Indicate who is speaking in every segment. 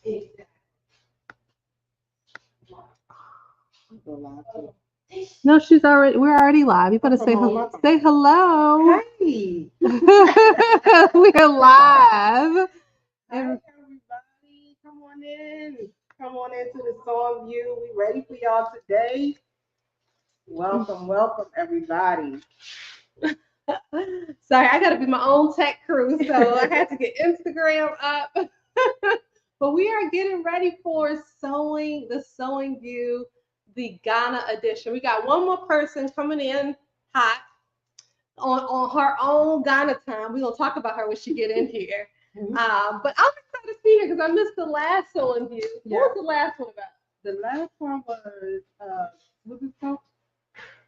Speaker 1: Exactly.
Speaker 2: No, we're already live. You better say hello.
Speaker 1: Hey.
Speaker 2: We're live.
Speaker 1: Hi, everybody. Come on in. Come on into the Song View. We ready for y'all today. Welcome, welcome, everybody.
Speaker 2: Sorry, I gotta be my own tech crew, so I had to get Instagram up. But we are getting ready for the sewing view, the Ghana edition. We got one more person coming in hot on her own Ghana time. We're gonna talk about her when she get in here. But I'm excited to see her because I missed the last sewing view.
Speaker 1: Yeah.
Speaker 2: What was the last one about?
Speaker 1: The last one was what was it called?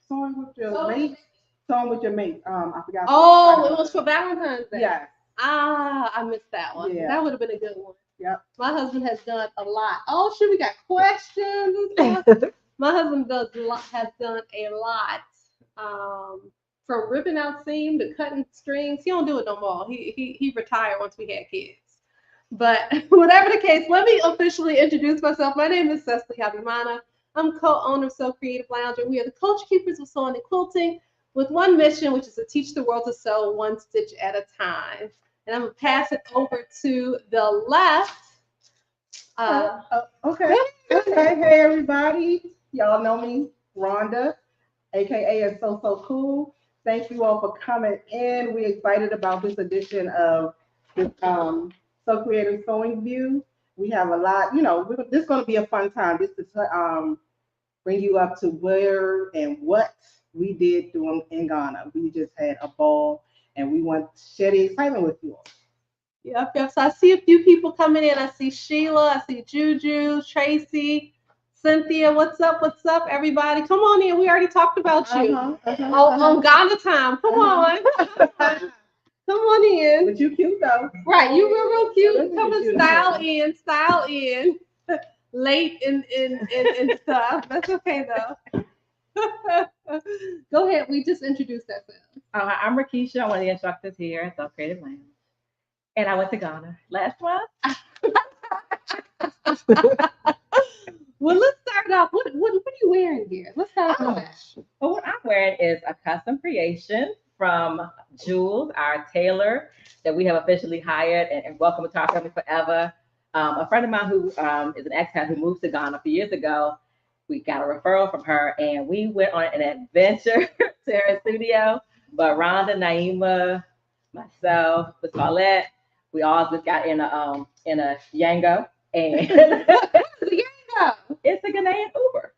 Speaker 1: Sewing with your mate. Sewing with your mate. I forgot.
Speaker 2: Oh, it was for Valentine's Day.
Speaker 1: Yeah.
Speaker 2: I missed that one.
Speaker 1: Yeah.
Speaker 2: That would have been a good one.
Speaker 1: Yep.
Speaker 2: My husband has done a lot. Oh, shoot, we got questions and stuff. My husband has done a lot. From ripping out seam to cutting strings. He don't do it no more. He retired once we had kids. But whatever the case, let me officially introduce myself. My name is Cecily Habimana. I'm co-owner of Sew Creative Lounge, and we are the culture keepers of sewing and quilting with one mission, which is to teach the world to sew one stitch at a time. And I'm going to pass it over to the left.
Speaker 1: Okay. Hey, everybody. Y'all know me, Rhonda, aka is so cool. Thank you all for coming in. We're excited about this edition of this So Creative Sewing View. We have a lot, this is going to be a fun time. This is bring you up to where and what we did doing in Ghana. We just had a ball, and we want to share the excitement with you all.
Speaker 2: Yep. So I see a few people coming in. I see Sheila. I see Juju, Tracy, Cynthia. What's up? What's up, everybody? Come on in. We already talked about you on Ghana time. Come on. Come on in.
Speaker 1: But you cute though.
Speaker 2: Right, you real cute. Come and style in. Late and stuff. That's okay though. Go ahead. We just introduced ourselves.
Speaker 3: I'm Rakisha. I'm one of the instructors here at the Creative Lounge. And I went to Ghana last month.
Speaker 2: Well, let's start off. What are you wearing here? Let's start off with that.
Speaker 3: Well, what I'm wearing is a custom creation from Jules, our tailor that we have officially hired and welcome to our family forever. A friend of mine who is an expat who moved to Ghana a few years ago. We got a referral from her, and we went on an adventure to her studio. But Rhonda, Naima, myself, with Paulette, we all just got in a Yango, and it's a Ghanaian Uber.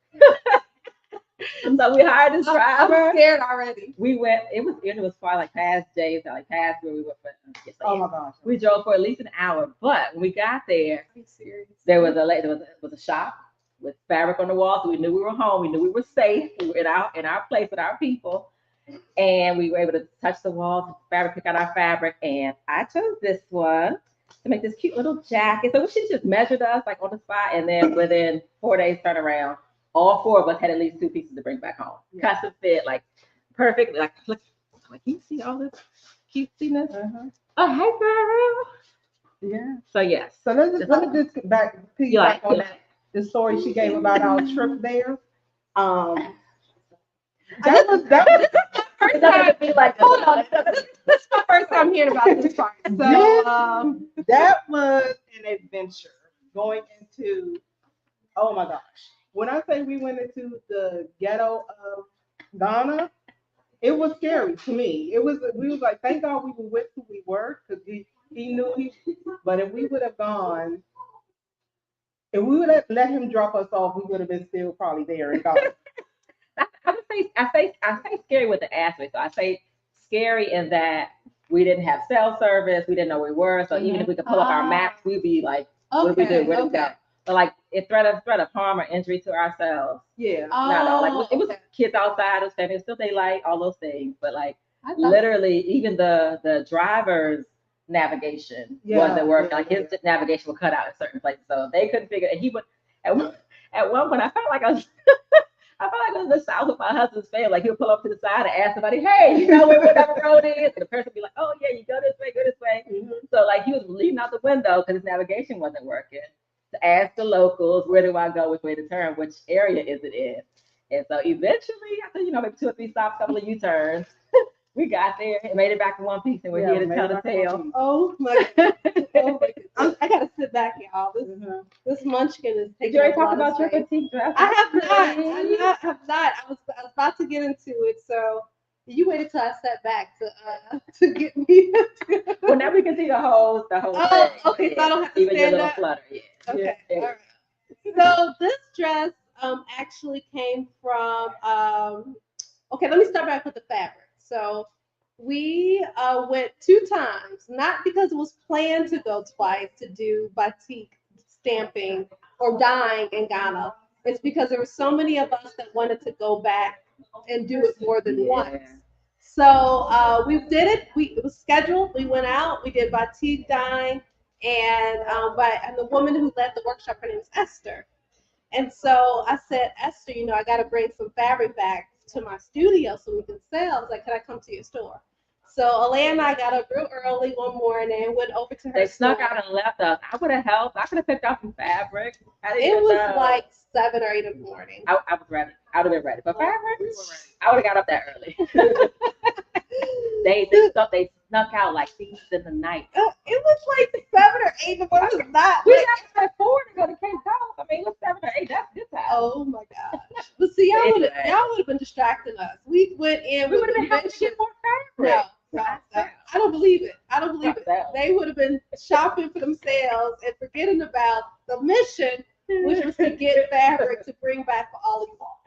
Speaker 3: So we hired this driver.
Speaker 2: I'm scared already.
Speaker 3: We went. It was far, like past Jay's, like past where we were.
Speaker 1: Oh my gosh!
Speaker 3: We drove for at least an hour, but when we got there, there was a shop with fabric on the wall, so we knew we were home. We knew we were safe. We were in our place with our people, and we were able to touch the walls, fabric, pick out our fabric, and I chose this one to make this cute little jacket. So she just measured us like on the spot, and then within 4 days turnaround, all four of us had at least 2 pieces to bring back home. Yeah. Custom fit, like perfect. Like, look, can you see all this cutesiness? Oh, hey, girl.
Speaker 1: Yeah.
Speaker 3: So yes.
Speaker 1: So let me just piggyback on the story she gave about our trip there. That was
Speaker 2: first time. Hold on. This is my first time hearing about this part. So
Speaker 1: that was an adventure going into. Oh my gosh! When I say we went into the ghetto of Ghana, it was scary to me. We was like, thank God we were with who we were, because he knew but if we would have gone, if we would have let him drop us off, we would have been still probably there in Ghana.
Speaker 3: I say scary with the aspect. So I say scary in that we didn't have cell service, we didn't know where we were. So even if we could pull up our maps, we'd be like, what do we do? Where do we go? But like it threat of harm or injury to ourselves.
Speaker 1: Yeah.
Speaker 3: No. Like it was kids outside, it was family, still daylight, all those things. But like literally, even the driver's navigation wasn't working. Like his navigation would cut out in certain places, so they couldn't figure. And he would at one point, I felt like I was in the South with my husband's family. Like he would pull up to the side and ask somebody, "Hey, you know where that road is?" And the person would be like, "Oh yeah, you go this way, go this way." Mm-hmm. So like he was leaning out the window because his navigation wasn't working. to ask the locals, where do I go, which way to turn, which area is it in. And so eventually, after, maybe 2 or 3 stops, couple of U-turns, we got there and made it back in one piece, and we're here to tell the tale.
Speaker 2: Oh my God. Oh my God. I gotta sit back, y'all. This munchkin is taking.
Speaker 3: Did you already talk
Speaker 2: about
Speaker 3: about your petite dress?
Speaker 2: I have not. I was about to get into it, so you waited till I sat back to get me.
Speaker 3: Well, now we can see the whole thing.
Speaker 2: Okay, so I don't have to
Speaker 3: even
Speaker 2: stand
Speaker 3: your little
Speaker 2: up.
Speaker 3: flutter. Yeah.
Speaker 2: Okay,
Speaker 3: Yeah.
Speaker 2: all right. So this dress actually came from okay, let me start back with the fabric. So we went 2 times, not because it was planned to go twice to do batik stamping or dyeing in Ghana. It's because there were so many of us that wanted to go back and do it more than once. So we did it. It was scheduled. We went out. We did batik dyeing, and the woman who led the workshop, her name is Esther. And so I said, Esther, I got to bring some fabric back to my studio so we can sell. I was like, can I come to your store? So Alea and I got up real early one morning, went over to her
Speaker 3: They
Speaker 2: store.
Speaker 3: snuck out and left us. I would have helped. I could have picked up some fabric.
Speaker 2: It was like 7 or 8 in the morning.
Speaker 3: I was ready. I would have been ready. But fabric, I would have got up that early. They snuck out like thieves in the night.
Speaker 2: It was like 7 or 8 in the morning. It was not.
Speaker 3: We got at 4 to go to Cape Town. I mean, it was 7 or 8. That's good time.
Speaker 2: Oh my gosh! But see, y'all would have been distracting us. We went in.
Speaker 3: We would have been having to get more fabric.
Speaker 2: No, I don't believe it. I don't believe it. They would have been shopping for themselves and forgetting about the mission, which was to get fabric to bring back for all of y'all.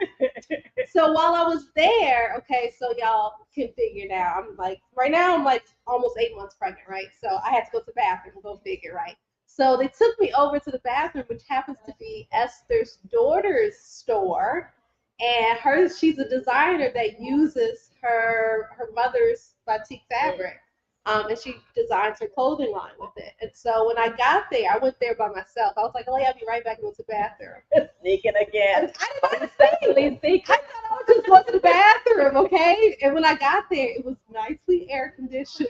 Speaker 2: So while I was there, okay, so y'all can figure now. Right now I'm like almost 8 months pregnant, right? So I had to go to the bathroom and go figure, right? So they took me over to the bathroom, which happens to be Esther's daughter's store. And she's a designer that uses her mother's batik fabric. And she designs her clothing line with it. And so when I got there, I went there by myself. I was like, oh, yeah, I'll be right back and go to the bathroom.
Speaker 3: Sneaking again.
Speaker 2: I didn't I thought I was just going to the bathroom, okay? And when I got there, it was nicely air conditioned.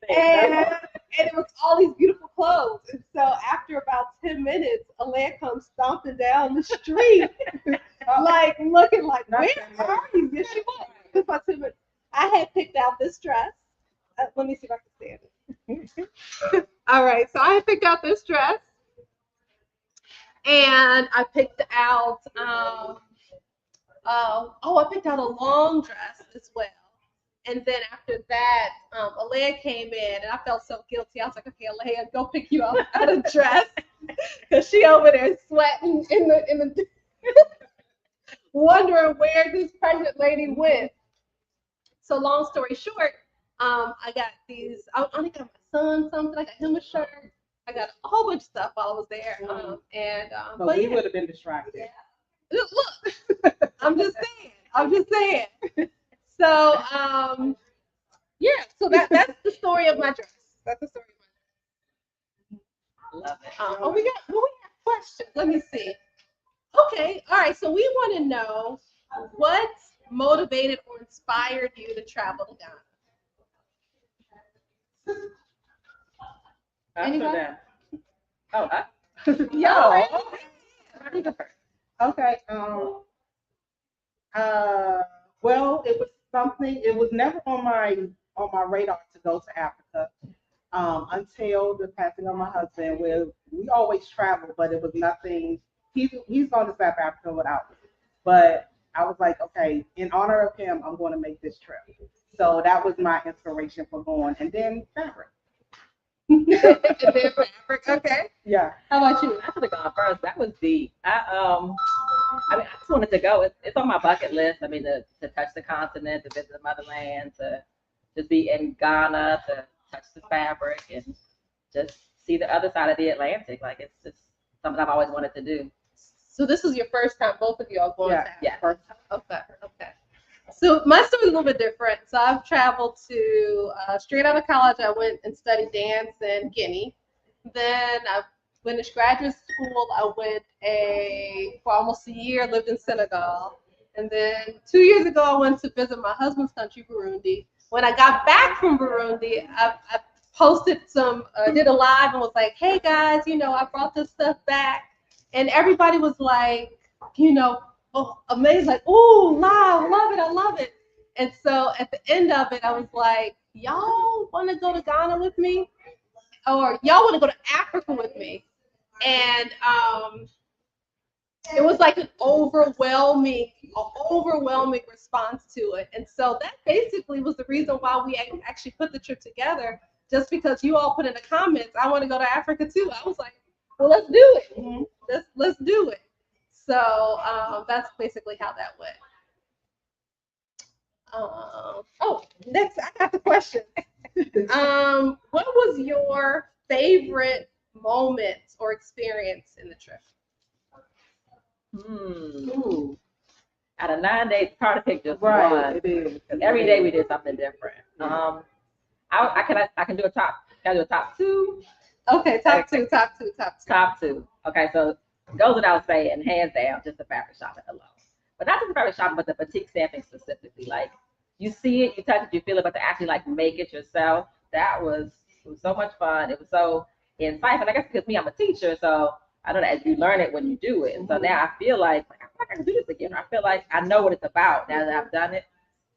Speaker 2: And it was all these beautiful clothes. And so after about 10 minutes, Alea comes stomping down the street, like looking like, where are you? Yes, she was. About 10 minutes. I had picked out this dress. Let me see if I can stand it. All right, so I had picked out this dress, and I picked out I picked out a long dress as well. And then after that, Alea came in, and I felt so guilty. I was like, okay, Alea, go pick you up out of dress, because she over there sweating in the wondering where this pregnant lady went. So long story short, I got these. I only got my son something. I got him a shirt. I got a whole bunch of stuff while I was there.
Speaker 1: But we would have been distracted.
Speaker 2: Look, I'm just saying. So so that's the story of my dress. That's the story of my dress.
Speaker 3: Love it.
Speaker 2: We got questions. Let me see. Okay, all right. So we want to know what motivated or inspired you to travel to Ghana. Anybody?
Speaker 1: Okay. Well, it was something. It was never on my radar to go to Africa until the passing of my husband. We always travel, but it was nothing. He's gone to South Africa without me. But I was like, okay, in honor of him, I'm going to make this trip. So that was my inspiration for going. And then fabric.
Speaker 2: Okay.
Speaker 1: Yeah.
Speaker 2: How about you?
Speaker 3: I should have gone first. That was deep. I just wanted to go. It's on my bucket list. I mean, to touch the continent, to visit the motherland, to just be in Ghana, to touch the fabric, and just see the other side of the Atlantic. Like, it's just something I've always wanted to do.
Speaker 2: So this is your first time, both of you are going to Africa?
Speaker 3: Yeah.
Speaker 2: First time. Okay. So my story is a little bit different. So I've traveled to, straight out of college, I went and studied dance in Guinea. Then I finished graduate school. I went for almost a year, lived in Senegal. And then 2 years ago, I went to visit my husband's country, Burundi. When I got back from Burundi, I posted did a live and was like, hey guys, I brought this stuff back. And everybody was like, oh, amazed, like, oh, wow, I love it. And so at the end of it, I was like, y'all want to go to Ghana with me? Or y'all want to go to Africa with me? And it was like an overwhelming response to it. And so that basically was the reason why we actually put the trip together, just because you all put in the comments, I want to go to Africa too. I was like, well, let's do it.
Speaker 1: Mhm.
Speaker 2: Let's do it. So that's basically how that went. Next, I got the question. What was your favorite moment or experience in the trip?
Speaker 1: Ooh,
Speaker 3: Out of 9 days, it's hard to pick just
Speaker 1: right,
Speaker 3: one.
Speaker 1: it is.
Speaker 3: Because every day we did something different. I can do a top. Can I do a top two?
Speaker 2: Okay, top two.
Speaker 3: Top two. Okay, so goes without saying, hands down, just the fabric shopping alone. But not just the fabric shopping, but the batik stamping specifically. Like, you see it, you touch it, you feel it, but to actually like make it yourself, it was so much fun. It was so insightful. I guess because I'm a teacher, so I know that you learn it when you do it. And so now I feel like I can do this again. I feel like I know what it's about now that I've done it.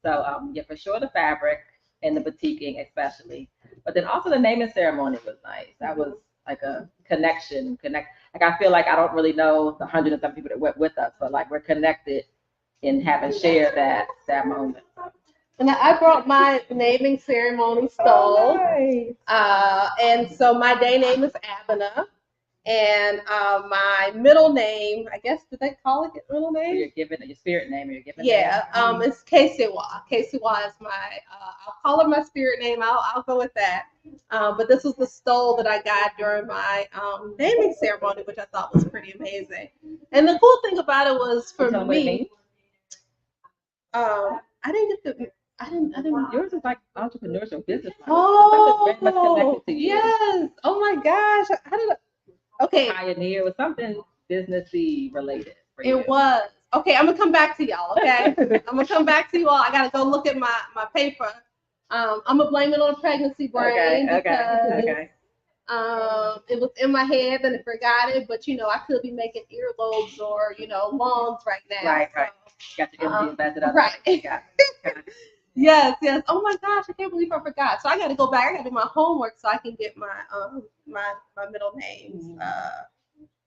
Speaker 3: So yeah, for sure the fabric and the batiking especially. But then also the naming ceremony was nice. That was like a connection. Like I feel like I don't really know the hundreds of some people that went with us, but like we're connected in having shared that moment.
Speaker 2: And I brought my naming ceremony stole. And so my day name is Abena. And my middle name, I guess, did they call it middle
Speaker 3: So
Speaker 2: name?
Speaker 3: you're giving your spirit name or you're giving
Speaker 2: It's Kesewa. Kesewa is I'll call it my spirit name. I'll go with that. But this was the stole that I got during my naming ceremony, which I thought was pretty amazing. And the cool thing about it was for me, I didn't get the. I didn't.
Speaker 3: Yours is like entrepreneurship business.
Speaker 2: Oh,
Speaker 3: very much connected to you.
Speaker 2: yes. Oh my gosh. How did I? Okay.
Speaker 3: Pioneer was something businessy related. For you.
Speaker 2: It was. Okay, I'm gonna come back to y'all. Okay, I'm gonna come back to you all. I gotta go look at my paper. I'm gonna blame it on pregnancy brain because it was in my head and I forgot it. But I could be making earlobes or lawns right now.
Speaker 3: Right. Got your energy invested up.
Speaker 2: Right.
Speaker 3: Got it.
Speaker 2: Yes. Oh my gosh, I can't believe I forgot. So I got to go back. I got to do my homework so I can get my my middle names.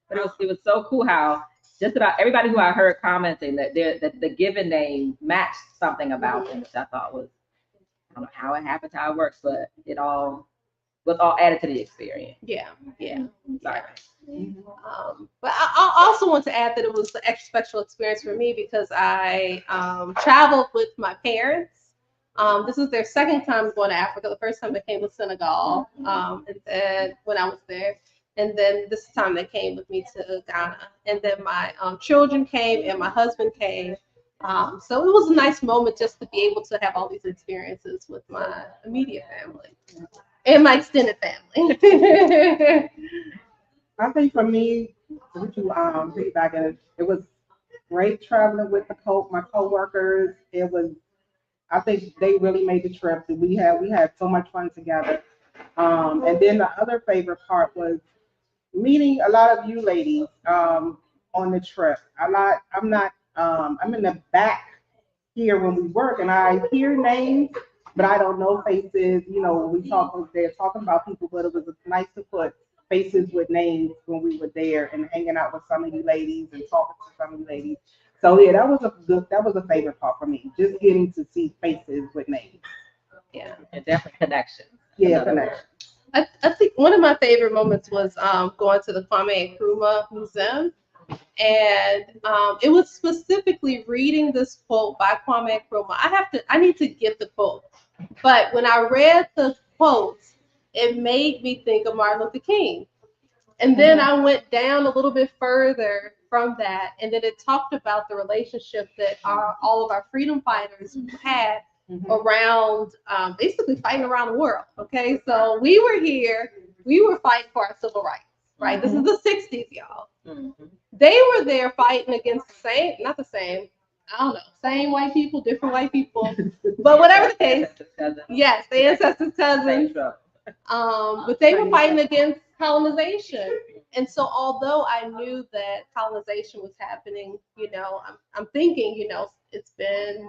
Speaker 3: But it was so cool how just about everybody who I heard commenting that the given name matched something about them, which I thought was, I don't know how it happens, how it works, but it all was all added to the experience.
Speaker 2: Yeah.
Speaker 3: Sorry.
Speaker 2: But I also want to add that it was an extra special experience for me because I traveled with my parents. This was their second time going to Africa. The first time they came to Senegal, and then when I was there, and then this time they came with me to Ghana, and then my children came and my husband came. So it was a nice moment just to be able to have all these experiences with my immediate family and my extended family.
Speaker 1: I think for me, to piggyback it was great traveling with my coworkers. It was, I think they really made the trip. We had so much fun together. And then the other favorite part was meeting a lot of you ladies on the trip. I'm in the back here when we work, and I hear names, but I don't know faces. They're talking about people, but it was nice to put faces with names when we were there and hanging out with some of you ladies and talking to some of you ladies. So yeah, that was a favorite part for me, just getting to see faces with names.
Speaker 2: Yeah,
Speaker 3: and definitely connection.
Speaker 1: Yeah, connection.
Speaker 2: I think one of my favorite moments was going to the Kwame Nkrumah Museum. And it was specifically reading this quote by Kwame Nkrumah. I need to get the quote. But when I read the quote, it made me think of Martin Luther King. And then I went down a little bit further from that, and then it talked about the relationship that all of our freedom fighters had around basically fighting around the world. Okay, so we were here, we were fighting for our civil rights, right? This is the 60s, y'all. They were there fighting against same white people, different white people, but whatever the case, yes, the ancestors' cousins. But they were fighting against colonization. And so although I knew that colonization was happening, I'm thinking, it's been,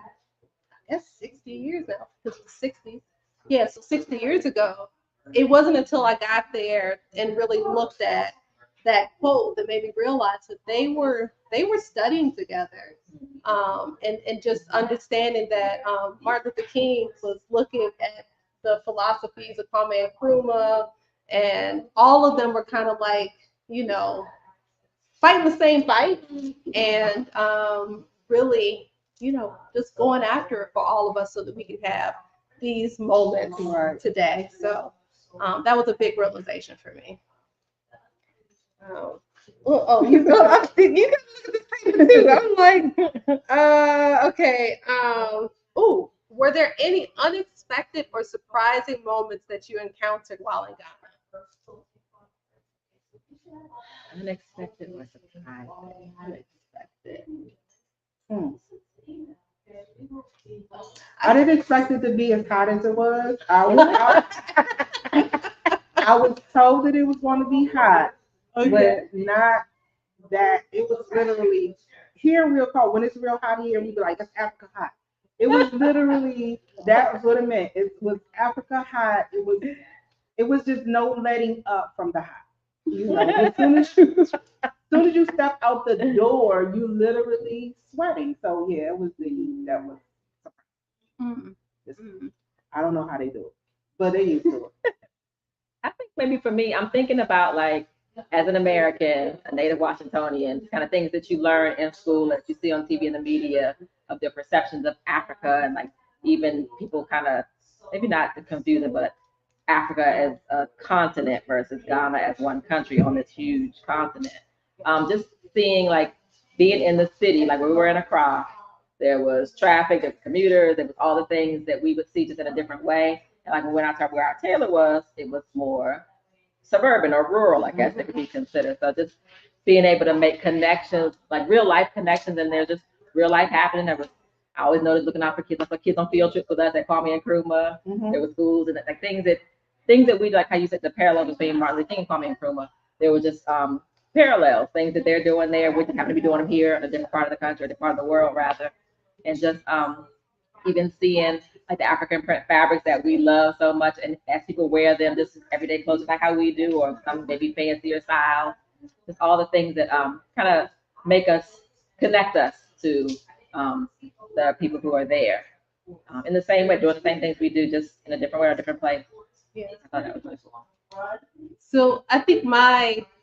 Speaker 2: I guess, 60 years now, because it's 60s. Yeah, so 60 years ago, it wasn't until I got there and really looked at that quote that made me realize that they were studying together, and just understanding that Martin Luther King was looking at the philosophies of Kwame Nkrumah, and all of them were kind of like, fighting the same fight, and really, just going after it for all of us so that we can have these moments today. So that was a big realization for me. You go. You can look at this paper too. I'm like, okay. Oh, were there any unexpected or surprising moments that you encountered while in Ghana?
Speaker 3: Unexpected or surprising?
Speaker 2: Unexpected.
Speaker 1: I didn't expect it to be as hot as it was. I was told that it was going to be hot, but not that it was literally here real cold. When it's real hot here, we be like, "That's Africa hot." It was literally that was what it meant. It was Africa hot. It was just no letting up from the hot. As soon as you step out the door, you literally sweating. So yeah, it was that was. I don't know how they do it, but they used to it.
Speaker 3: I think maybe for me, I'm thinking about like as an American, a native Washingtonian, kind of things that you learn in school, that you see on TV and the media of their perceptions of Africa, and like even people kind of maybe not to confuse it, but Africa as a continent versus Ghana as one country on this huge continent. Just seeing like being in the city, like when we were in Accra, there was traffic, there was commuters, there was all the things that we would see just in a different way. And like when we went out to where our tailor was, it was more suburban or rural, I guess it could be considered. So just being able to make connections, like real life connections, and there's just real life happening. I always noticed looking out for kids, like kids on field trips with us at Kwame Nkrumah. There were schools and like things that we like, how you said the parallels between Martin Luther King and Kwame Nkrumah. There were just parallels, things that they're doing there. We just happen to be doing them here in a different part of the country, a different part of the world rather, and just even seeing like the African print fabrics that we love so much, and as people wear them, just everyday clothes, like how we do, or some maybe fancier style, just all the things that kind of connect us to the people who are there. In the same way, doing the same things we do, just in a different way or a different place.
Speaker 2: Yeah.
Speaker 3: I thought that was really cool.
Speaker 2: So I think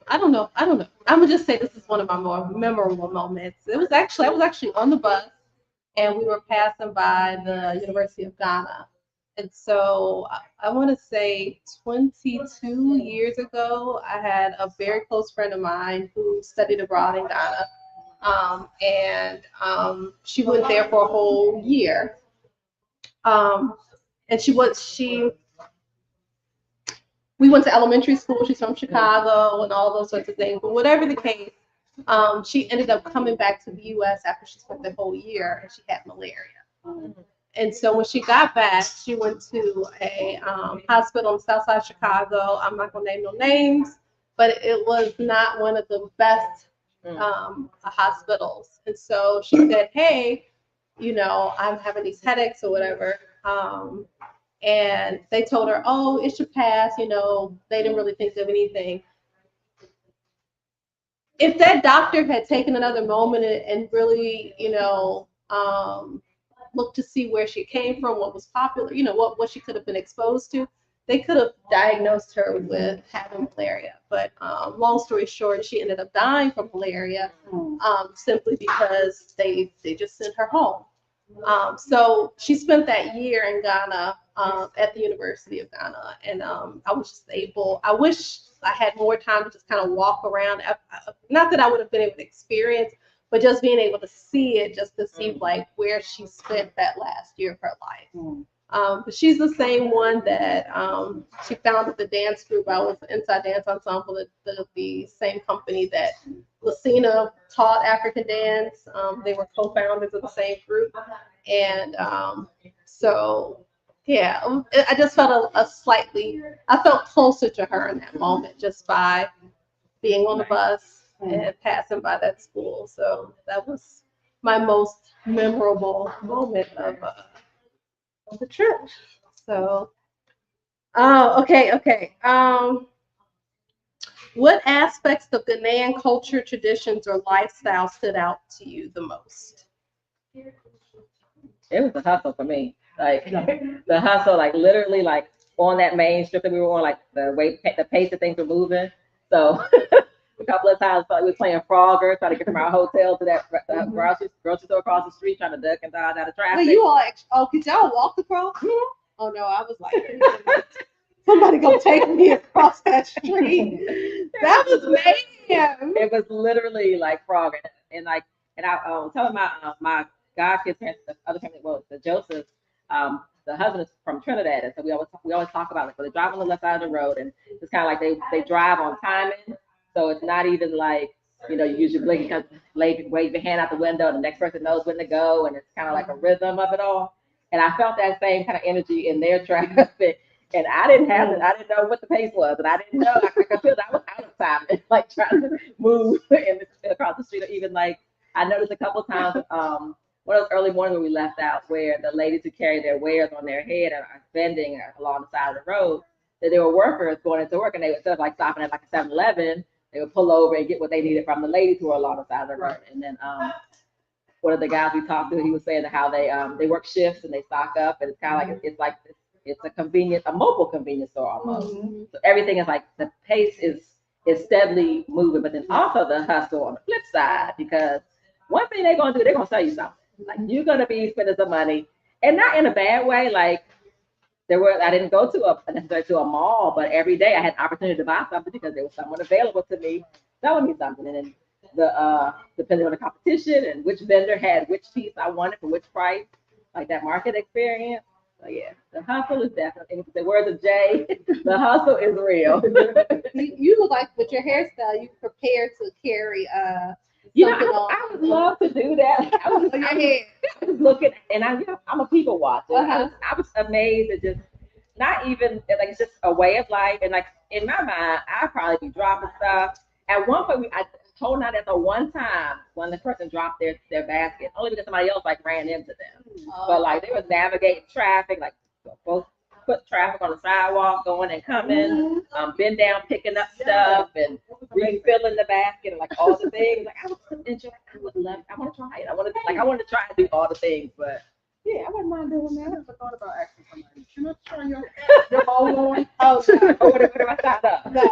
Speaker 2: I don't know. I'm gonna just say this is one of my more memorable moments. I was actually on the bus, and we were passing by the University of Ghana. And so I want to say 22 years ago, I had a very close friend of mine who studied abroad in Ghana. And she went there for a whole year. And we went to elementary school. She's from Chicago and all those sorts of things. But whatever the case, she ended up coming back to the U.S. after she spent the whole year, and she had malaria. And so when she got back, she went to a hospital on the south side of Chicago. I'm not going to name no names, but it was not one of the best hospitals. And so she said, hey, I'm having these headaches or whatever. And they told her, oh, it should pass. They didn't really think of anything. If that doctor had taken another moment and really, looked to see where she came from, what was popular, what she could have been exposed to, they could have diagnosed her with having malaria. But long story short, she ended up dying from malaria simply because they just sent her home. So she spent that year in Ghana at the University of Ghana, and I was just I wish I had more time to just kind of walk around. Not that I would have been able to experience, but just being able to see it, just to see like where she spent that last year of her life. But she's the same one that she founded the dance group. I was inside dance ensemble at the same company that Lucina taught African dance. They were co-founders of the same group, and so Yeah, I just felt a slightly, I felt closer to her in that moment just by being on the bus and passing by that school. So that was my most memorable moment of the trip. So, okay. What aspects of Ghanaian culture, traditions, or lifestyle stood out to you the most?
Speaker 3: It was the hustle for me. Like the hustle, like literally, like on that main strip that we were on, like the pace that things were moving. So a couple of times, we were playing Frogger, trying to get from our hotel to that grocery store across the street, trying to duck and dodge out of traffic.
Speaker 2: Well, you all, could y'all walk across? Oh no, I was like, somebody gonna take me across that street. That was mayhem.
Speaker 3: It was literally like Frogger, and I telling my God kids parents, the other family, well, the Josephs, the husband is from Trinidad, and so we always talk about like, when they drive on the left side of the road, and it's kind of like they drive on timing, so it's not even like, you use your blink, wave your hand out the window, and the next person knows when to go, and it's kind of like a rhythm of it all. And I felt that same kind of energy in their traffic. And I didn't have it. I didn't know what the pace was, and I didn't know. I could feel that I was out of time, and like trying to move across the street. Or even like I noticed a couple of times, one of those early mornings when we left out, where the ladies who carry their wares on their head are bending along the side of the road, that they were workers going into work, and they would, instead of like stopping at like a 7-Eleven, they would pull over and get what they needed from the ladies who were along the side of the road. And then one of the guys we talked to, he was saying how they work shifts and they stock up, and it's kind of like it's a mobile convenience store almost. So everything is like the pace is steadily moving, but then also the hustle on the flip side, because one thing they're gonna do, they're gonna sell you something. Like you're gonna be spending some money, and not in a bad way. Like I didn't go necessarily to a mall, but every day I had an opportunity to buy something because there was someone available to me selling me something. And then depending on the competition and which vendor had which piece I wanted for which price, like that market experience. So yeah, the hustle is definitely, in the words of Jay, the hustle is real.
Speaker 2: You look like with your hairstyle, you prepared to carry
Speaker 3: I would love to do that. I was looking, and I'm a people watcher. I was amazed at just not even like it's just a way of life, and like in my mind, I'd probably be dropping stuff. At one point, I told her that the one time when the person dropped their basket, only because somebody else like ran into them. But like they was navigating traffic, like both put traffic on the sidewalk, going and coming, bend down, picking up stuff, and refilling the basket, and like all the things. Like I would enjoy. I want to try it. I want to try and do all the things, but. Yeah, I wouldn't mind doing that. I never thought about asking somebody, can I try your bowl on?
Speaker 2: Oh, no.
Speaker 3: What if I signed up?
Speaker 2: No,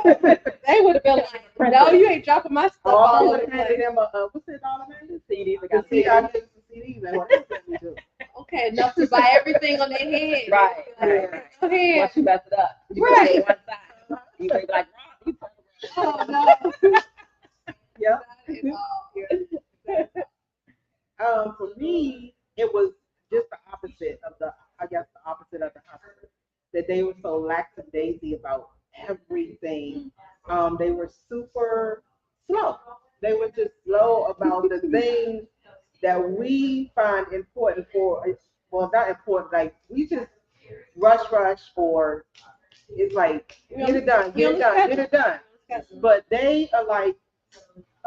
Speaker 2: they would have been like, no, you ain't dropping my stuff all over the place.
Speaker 1: What's that dollar name?
Speaker 3: CDs.
Speaker 1: I got CDs.
Speaker 2: Okay, enough to buy everything on their head.
Speaker 3: Right.
Speaker 2: Go ahead.
Speaker 3: Once you mess it up, you
Speaker 2: right.
Speaker 3: One side. You be like,
Speaker 2: oh no.
Speaker 1: Yeah. For me, it was just the opposite of the hustle. That they were so lackadaisy about everything. They were super slow. They were just slow about the things that we find important not important, like we just rush, or it's like, get it done. But they are like,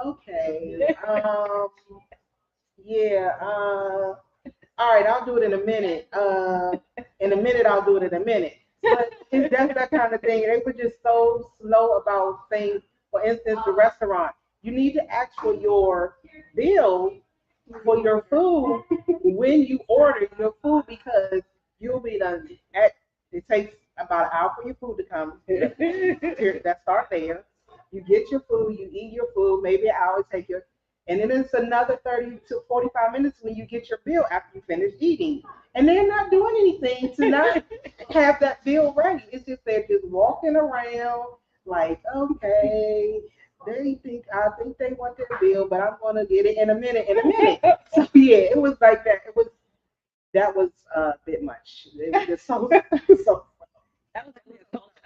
Speaker 1: okay, all right, I'll do it in a minute. In a minute, I'll do it in a minute. But that's that kind of thing. They were just so slow about things. For instance, the restaurant, you need to ask for your bill for your food when you order your food, because you'll be done. It takes about an hour for your food to come. That start there. You get your food, you eat your food, maybe an hour take your. And then it's another 30 to 45 minutes when you get your bill after you finish eating. And they're not doing anything to not have that bill ready. It's just they're just walking around like, okay, I think they want their bill, but I'm gonna get it in a minute. So yeah, it was like that. That was a bit much. It was just so
Speaker 3: That was I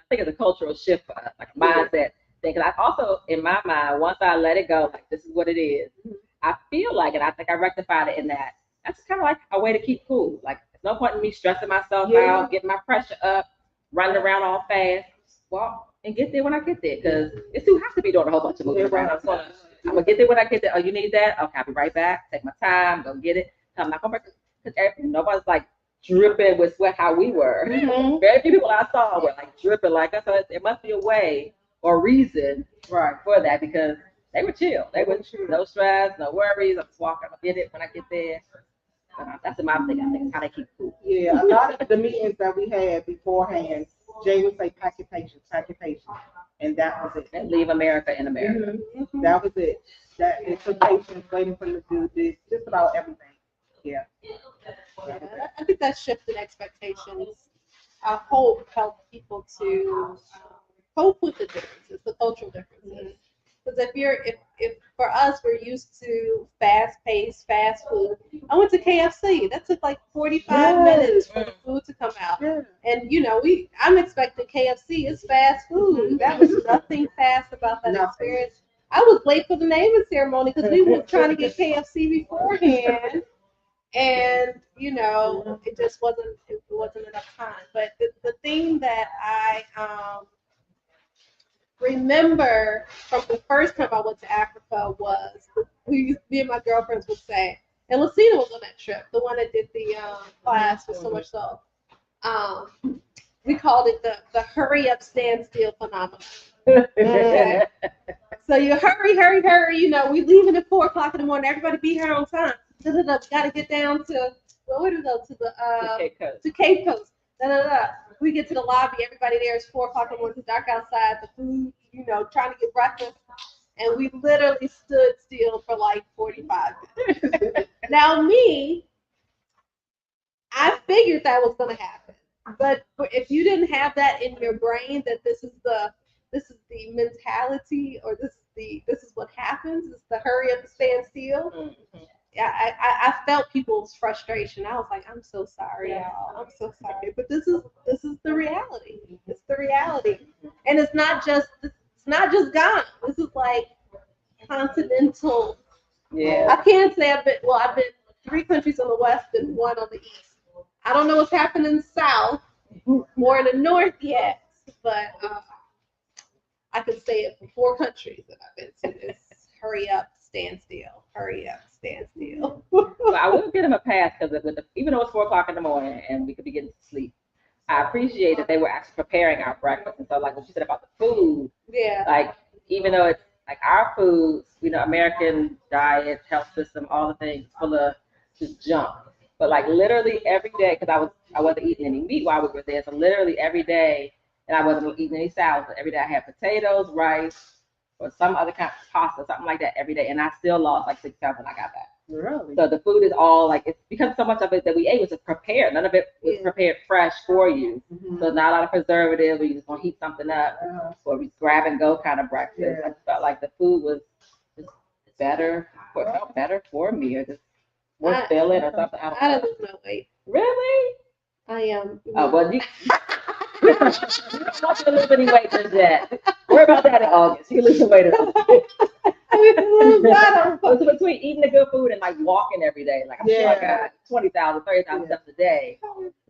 Speaker 3: think it's a cultural shift for us, like a mindset. Because I also, in my mind, once I let it go, like this is what it is, I feel like, and I think I rectified it in that. That's kind of like a way to keep cool. Like No point in me stressing myself
Speaker 1: Yeah.
Speaker 3: out, getting my pressure up, running around all fast. Walk and get there when I get there, because it's too hot to be doing a whole bunch of moving around. I'm gonna get there when I get there. Oh, you need that? Okay, I'll be right back. Take my time, go get it. I'm not gonna because nobody's like dripping with sweat how we were. Very few people I saw were like dripping like us. So it must be a way or reason
Speaker 1: Right.
Speaker 3: for that, because they were chill. They were no stress, no worries. I'm just walking. I'm gonna get it when I get there. That's what I'm thinking. I think how they keep cool.
Speaker 1: Yeah, a lot of the meetings that we had beforehand, Jay would say packet patience, and that was it.
Speaker 3: And leave America in America.
Speaker 1: That was it. That it took patience, waiting for them to do this, just about everything. Yeah.
Speaker 2: I think that shifted expectations. I hope helped people to cope with the differences, the cultural differences. Because if for us we're used to fast-paced fast food. I went to KFC. That took like 45 minutes for the food to come out.
Speaker 1: Yeah.
Speaker 2: And I'm expecting KFC is fast food. That was nothing fast about that experience. I was late for the naming ceremony because we were trying to get KFC beforehand. And it just wasn't enough time. But the thing that I remember from the first time I went to Africa was me and my girlfriends would say, and Lucina was on that trip, the one that did the class with so much so. We called it the hurry up stand still phenomenon. Okay. So you hurry, we leaving at 4:00 in the morning. Everybody be here on time. Got to get down to where do we go to Cape Coast. We get to the lobby. Everybody there is 4:00 in the morning. It's dark outside. The food, trying to get breakfast, and we literally stood still for like 45 minutes. Now I figured that was going to happen, but if you didn't have that in your brain that this is the mentality, or this is what happens, it's the hurry up and stand still. I felt people's frustration. I was like, I'm so sorry, y'all. I'm so sorry, but this is the reality. It's the reality, and it's not just Ghana. This is like continental.
Speaker 3: Yeah.
Speaker 2: I can't say I've been 3 countries on the west and 1 on the east. I don't know what's happening in the south, more in the north yet, but I could say it for 4 countries that I've been to. This hurry up, stand still. Hurry up, stand still.
Speaker 3: Well, I will give them a pass, because even though it's 4:00 in the morning and we could be getting to sleep, I appreciate that they were actually preparing our breakfast. And so, like what you said about the food,
Speaker 2: Yeah.
Speaker 3: like even though it's like our foods, American diet, health system, all the things full of just junk. But like literally every day, because I wasn't eating any meat while we were there, so literally every day, and I wasn't eating any salads. But every day I had potatoes, rice, or some other kind of pasta, something like that every day, and I still lost like 6 pounds when I got back.
Speaker 1: Really?
Speaker 3: So the food is all like, it's because so much of it that we ate was just prepared. None of it was prepared fresh for you. So not a lot of preservatives, or you just gonna heat something up, or we grab and go kind of breakfast. I just felt like the food was just better, felt better for me, or just more filling or something.
Speaker 2: I don't lose no weight.
Speaker 3: Really?
Speaker 2: I am.
Speaker 3: Oh, well, you don't want to lose any weight just yet. Worry about that in August. You lose some weight in August. So between eating the good food and like walking every day, like I'm sure I got 20,000, 30,000 steps a day.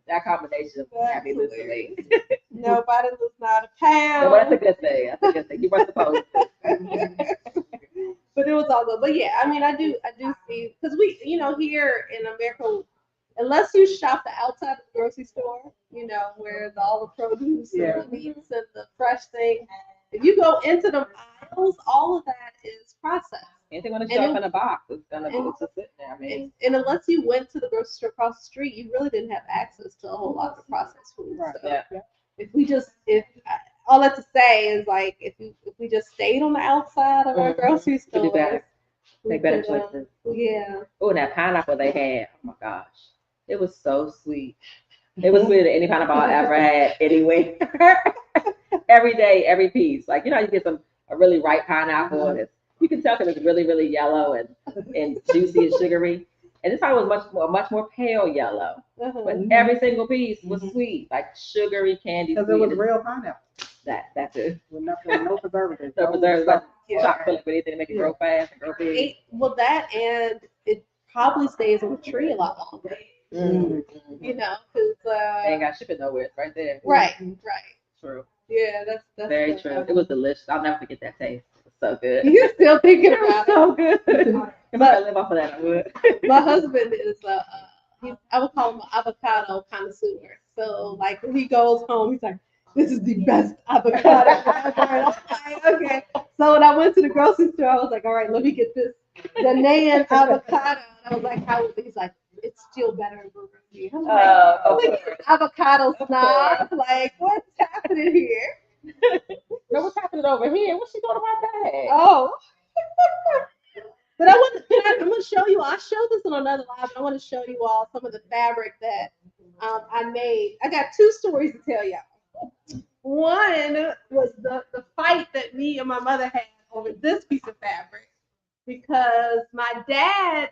Speaker 3: That combination of happy losing weight.
Speaker 2: Nobody lose not a pound.
Speaker 3: So that's a good thing. That's a good thing. You weren't supposed to.
Speaker 2: But it was all good. But yeah, I do see, because we, here in America, unless you shop the outside of the grocery store, where all the produce and the meats and the fresh thing, if you go into the aisles, all of that is processed.
Speaker 3: Anything want to show up in a box, it's gonna be just sitting there.
Speaker 2: And unless you went to the grocery store across the street, you really didn't have access to a whole lot of processed food.
Speaker 1: Right.
Speaker 2: So all that to say is, like, if we just stayed on the outside of our grocery store,
Speaker 3: make better choices.
Speaker 2: Yeah.
Speaker 3: Oh, and that pineapple they had, oh my gosh, it was so sweet. It was sweeter than any pineapple I ever had anyway. Every day, every piece. Like, you get a really ripe pineapple, and you can tell because it's really, really yellow and juicy and sugary. And this one was much more pale yellow. But every single piece was sweet, like sugary candy.
Speaker 1: Because it was real pineapple.
Speaker 3: That's it.
Speaker 1: With no preservatives.
Speaker 3: No preservatives, like chocolate, but anything to make it grow fast and grow big.
Speaker 2: Well, that, and it probably stays on the tree a lot longer. You know, because
Speaker 3: Ain't got shipping nowhere. It's right there.
Speaker 2: right.
Speaker 3: True.
Speaker 2: Yeah, that's
Speaker 3: Very true. It was delicious. I'll never forget that taste. It was so good.
Speaker 2: You're still thinking
Speaker 3: It was
Speaker 2: about
Speaker 3: so good. If I could live off of that, I would.
Speaker 2: My husband is I would call him an avocado connoisseur. So like when he goes home, he's like, "This is the best avocado ever." And I'm like, okay. So when I went to the grocery store, I was like, "All right, let me get this Ghanaian avocado." And I was like, "How is it?" He's like, "It's still better in Burundi." I'm like, avocado snob. Like, what's happening here?
Speaker 3: No, what's happening over here? What's she doing to my bag?
Speaker 2: Oh. But I'm going to show you. I'll show this on another live. I want to show you all some of the fabric that I made. I got two stories to tell y'all. One was the fight that me and my mother had over this piece of fabric because my dad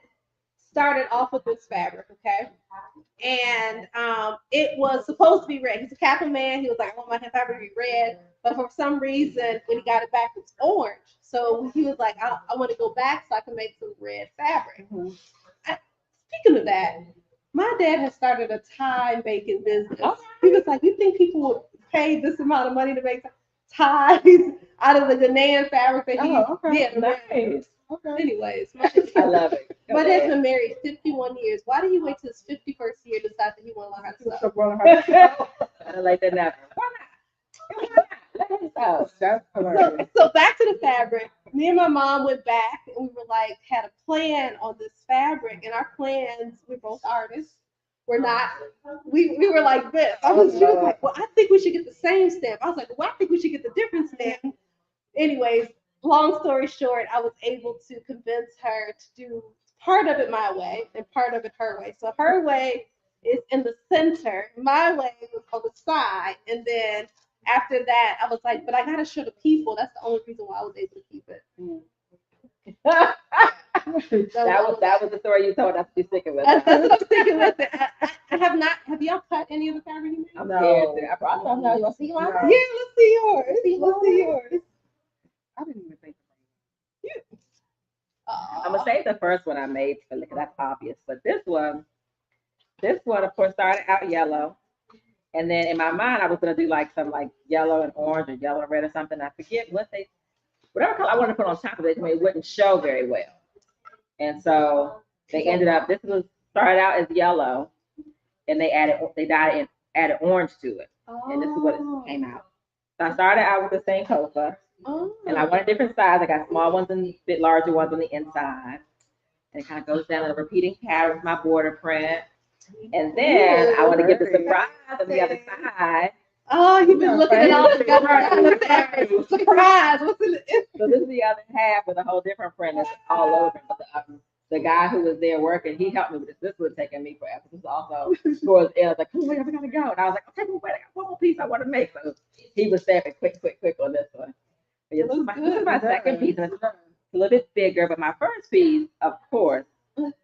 Speaker 2: started off with this fabric, okay? And it was supposed to be red. He's a Kappa man. He was like, "I want my fabric to be red." But for some reason, when he got it back, it's orange. So he was like, I want to go back so I can make some red fabric. Speaking of that, my dad has started a tie making business. He was like, "You think people would pay this amount of money to make ties out of the Ghanaian fabric that he did?"
Speaker 3: Nice.
Speaker 2: Okay. Anyways,
Speaker 3: I love it.
Speaker 2: My dad's been married 51 years. Why did he wait till his 51st year to decide that he want to learn how to sew?
Speaker 3: I like that now. Why not? Let him sew.
Speaker 1: That's hilarious.
Speaker 2: So back to the fabric. Me and my mom went back and we were like, had a plan on this fabric, and our plans, we're both artists. We're not, we were like this. She was like, "Well, I think we should get the same stamp." I was like, "Well, I think we should get the different stamp." Anyways, long story short, I was able to convince her to do part of it my way and part of it her way. So her way is in the center, my way was on the side, and then after that, I was like, "But I gotta show the people." That's the only reason why I was able to keep it.
Speaker 3: that was the story you told us to be sticking with.
Speaker 2: That's what I'm sticking with it. I have not. Have y'all cut any of the fabric you made?
Speaker 3: I'm scared. I don't know. You want to see mine?
Speaker 2: Yeah, let's see yours. Let's see yours.
Speaker 1: I didn't even think
Speaker 3: I'm gonna save the first one I made because that's obvious. But this one, of course, started out yellow, and then in my mind I was gonna do like some like yellow and orange or yellow and red or something. I forget whatever color I wanted to put on top of it. I mean, it wouldn't show very well, and so they ended up. This was started out as yellow, and they added orange to it, and this is what it came out. So I started out with the same Sankofa. And I wanted different size. I got small ones and a bit larger ones on the inside. And it kind of goes down in a repeating pattern with my border print. And then I want to give the surprise on the other side.
Speaker 2: Oh, you've been looking at all together. Surprise! What's in it?
Speaker 3: So this is the other half with a whole different print that's all over. But the guy who was there working, he helped me with this. This would have taken me forever. This is also towards the end. I was like, "Oh, wait, we gotta go." And I was like, "Okay, wait, I got one more piece I want to make." So he was stamping quick on this one. This is my second piece, and it's a little bit bigger, but my first piece, of course,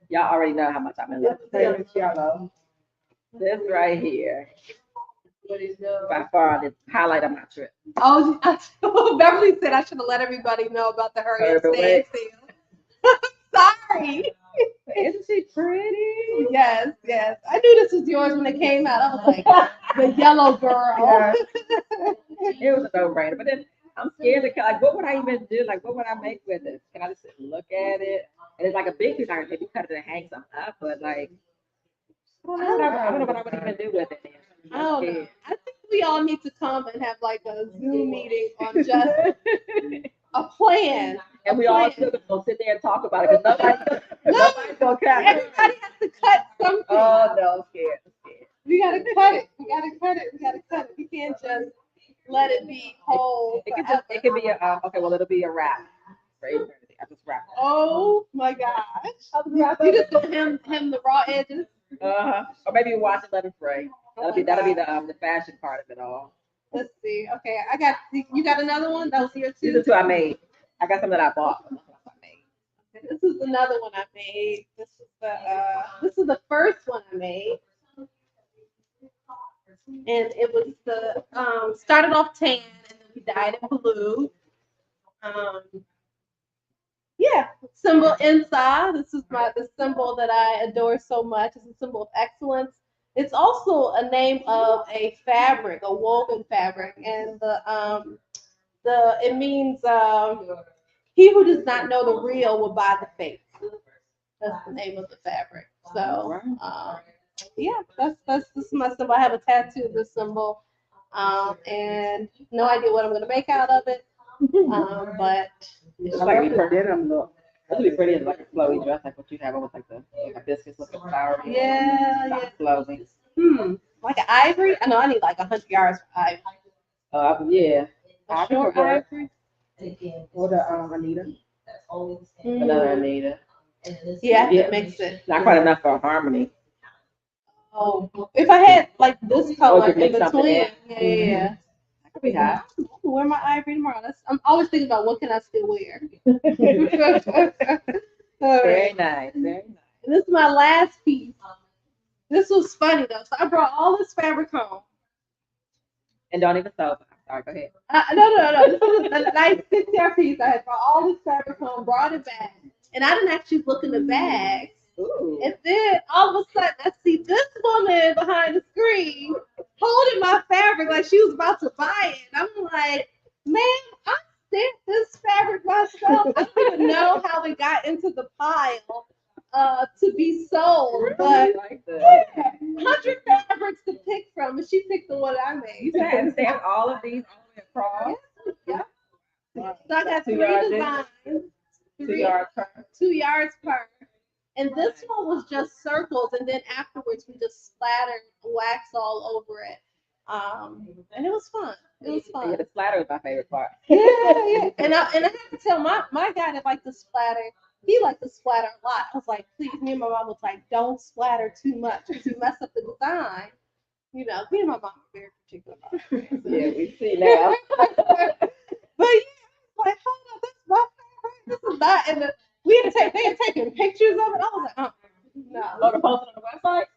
Speaker 3: y'all already know how much I'm in love with this. This right here, by far the highlight of my trip.
Speaker 2: Oh, Beverly said I should have let everybody know about the hurry up stand sale. Sorry.
Speaker 3: Isn't she pretty?
Speaker 2: Yes. I knew this was yours when it came out. I was like, the yellow girl.
Speaker 1: Yeah.
Speaker 3: It was a no-brainer, but then I'm scared to like, what would I even do? Like, what would I make with this? Can I just sit and look at it? And it's like a big piece. I can maybe cut it and hang something up, but like, I don't know what I would even do with it.
Speaker 2: I don't know. I think we all need to come and have like a Zoom meeting on just a plan.
Speaker 3: And we all still gonna sit there and talk about it because nobody's gonna cut.
Speaker 2: Everybody has to cut something.
Speaker 3: Oh no, I'm scared.
Speaker 2: We gotta cut it. We can't just let it be whole.
Speaker 3: It could be a okay. Well, it'll be a wrap. I just wrap it.
Speaker 2: Oh my gosh! You just gonna hem the raw edges.
Speaker 3: Or maybe wash it, let it fray. That'll be the fashion part of it all.
Speaker 2: Let's see. Okay, you got another one? That was your two?
Speaker 3: These are two I made. I got some that I bought.
Speaker 2: This is another one I made. This is the first one I made. And it was started off tan and then we dyed it blue. Yeah, symbol inside. This is the symbol that I adore so much. It's a symbol of excellence. It's also a name of a fabric, a woven fabric, and the it means he who does not know the real will buy the fake. That's the name of the fabric. So yeah, this is my symbol. I have a tattoo of this symbol, and no idea what I'm gonna make out of it. But
Speaker 3: It's
Speaker 1: I
Speaker 3: like
Speaker 1: love the denim look.
Speaker 3: That'd be pretty as like a flowy dress, like what you have almost like the hibiscus looking flowery.
Speaker 2: yeah.
Speaker 3: Flowy.
Speaker 2: Like an ivory? I know I need like 100 yards for ivory.
Speaker 3: Yeah.
Speaker 2: A short ivory?
Speaker 1: Or the Anita.
Speaker 3: Another Anita.
Speaker 2: Yeah, it makes it.
Speaker 3: Not quite enough for harmony.
Speaker 2: Oh, if I had like this color
Speaker 3: could
Speaker 2: in
Speaker 3: mix something
Speaker 2: between,
Speaker 3: in.
Speaker 2: yeah.
Speaker 3: That could be hot.
Speaker 2: I'm gonna wear my ivory tomorrow. I'm always thinking about what can I still wear. All
Speaker 3: Very
Speaker 2: right.
Speaker 3: nice. Very nice.
Speaker 2: And this is my last piece. This was funny though. So I brought all this fabric home.
Speaker 3: And don't even sew. I'm sorry, go ahead.
Speaker 2: No. This was a nice 6-year piece. I had brought all this fabric home, brought it back, and I didn't actually look in the bags.
Speaker 3: Ooh.
Speaker 2: And then all of a sudden, I see this woman behind the screen holding my fabric like she was about to buy it. And I'm like, man, I stamped this fabric myself. I don't even know how it got into the pile to be sold, but
Speaker 3: Like
Speaker 2: yeah, 100 fabrics to pick from, and she picked the one I made.
Speaker 3: You had stamped all of these all the way across.
Speaker 2: Yeah.
Speaker 3: Wow.
Speaker 2: So I got
Speaker 3: 2
Speaker 2: 3
Speaker 3: yards in?
Speaker 2: designs,
Speaker 3: 2 yards per.
Speaker 2: 2 yards per. And this one was just circles, and then afterwards we just splattered wax all over it. And it was fun. It was fun.
Speaker 3: Yeah, the splatter was my favorite part.
Speaker 2: Yeah. And I have to tell my guy that liked to splatter, he liked to splatter a lot. I was like, please, me and my mom was like, don't splatter too much because you mess up the design. You know, me and my mom are very particular about it.
Speaker 3: Yeah, we see now.
Speaker 2: But yeah, like, hold on, that's my favorite. This is not in the. They had taken pictures of it. I was like, no.
Speaker 3: Oh, to post it on the website?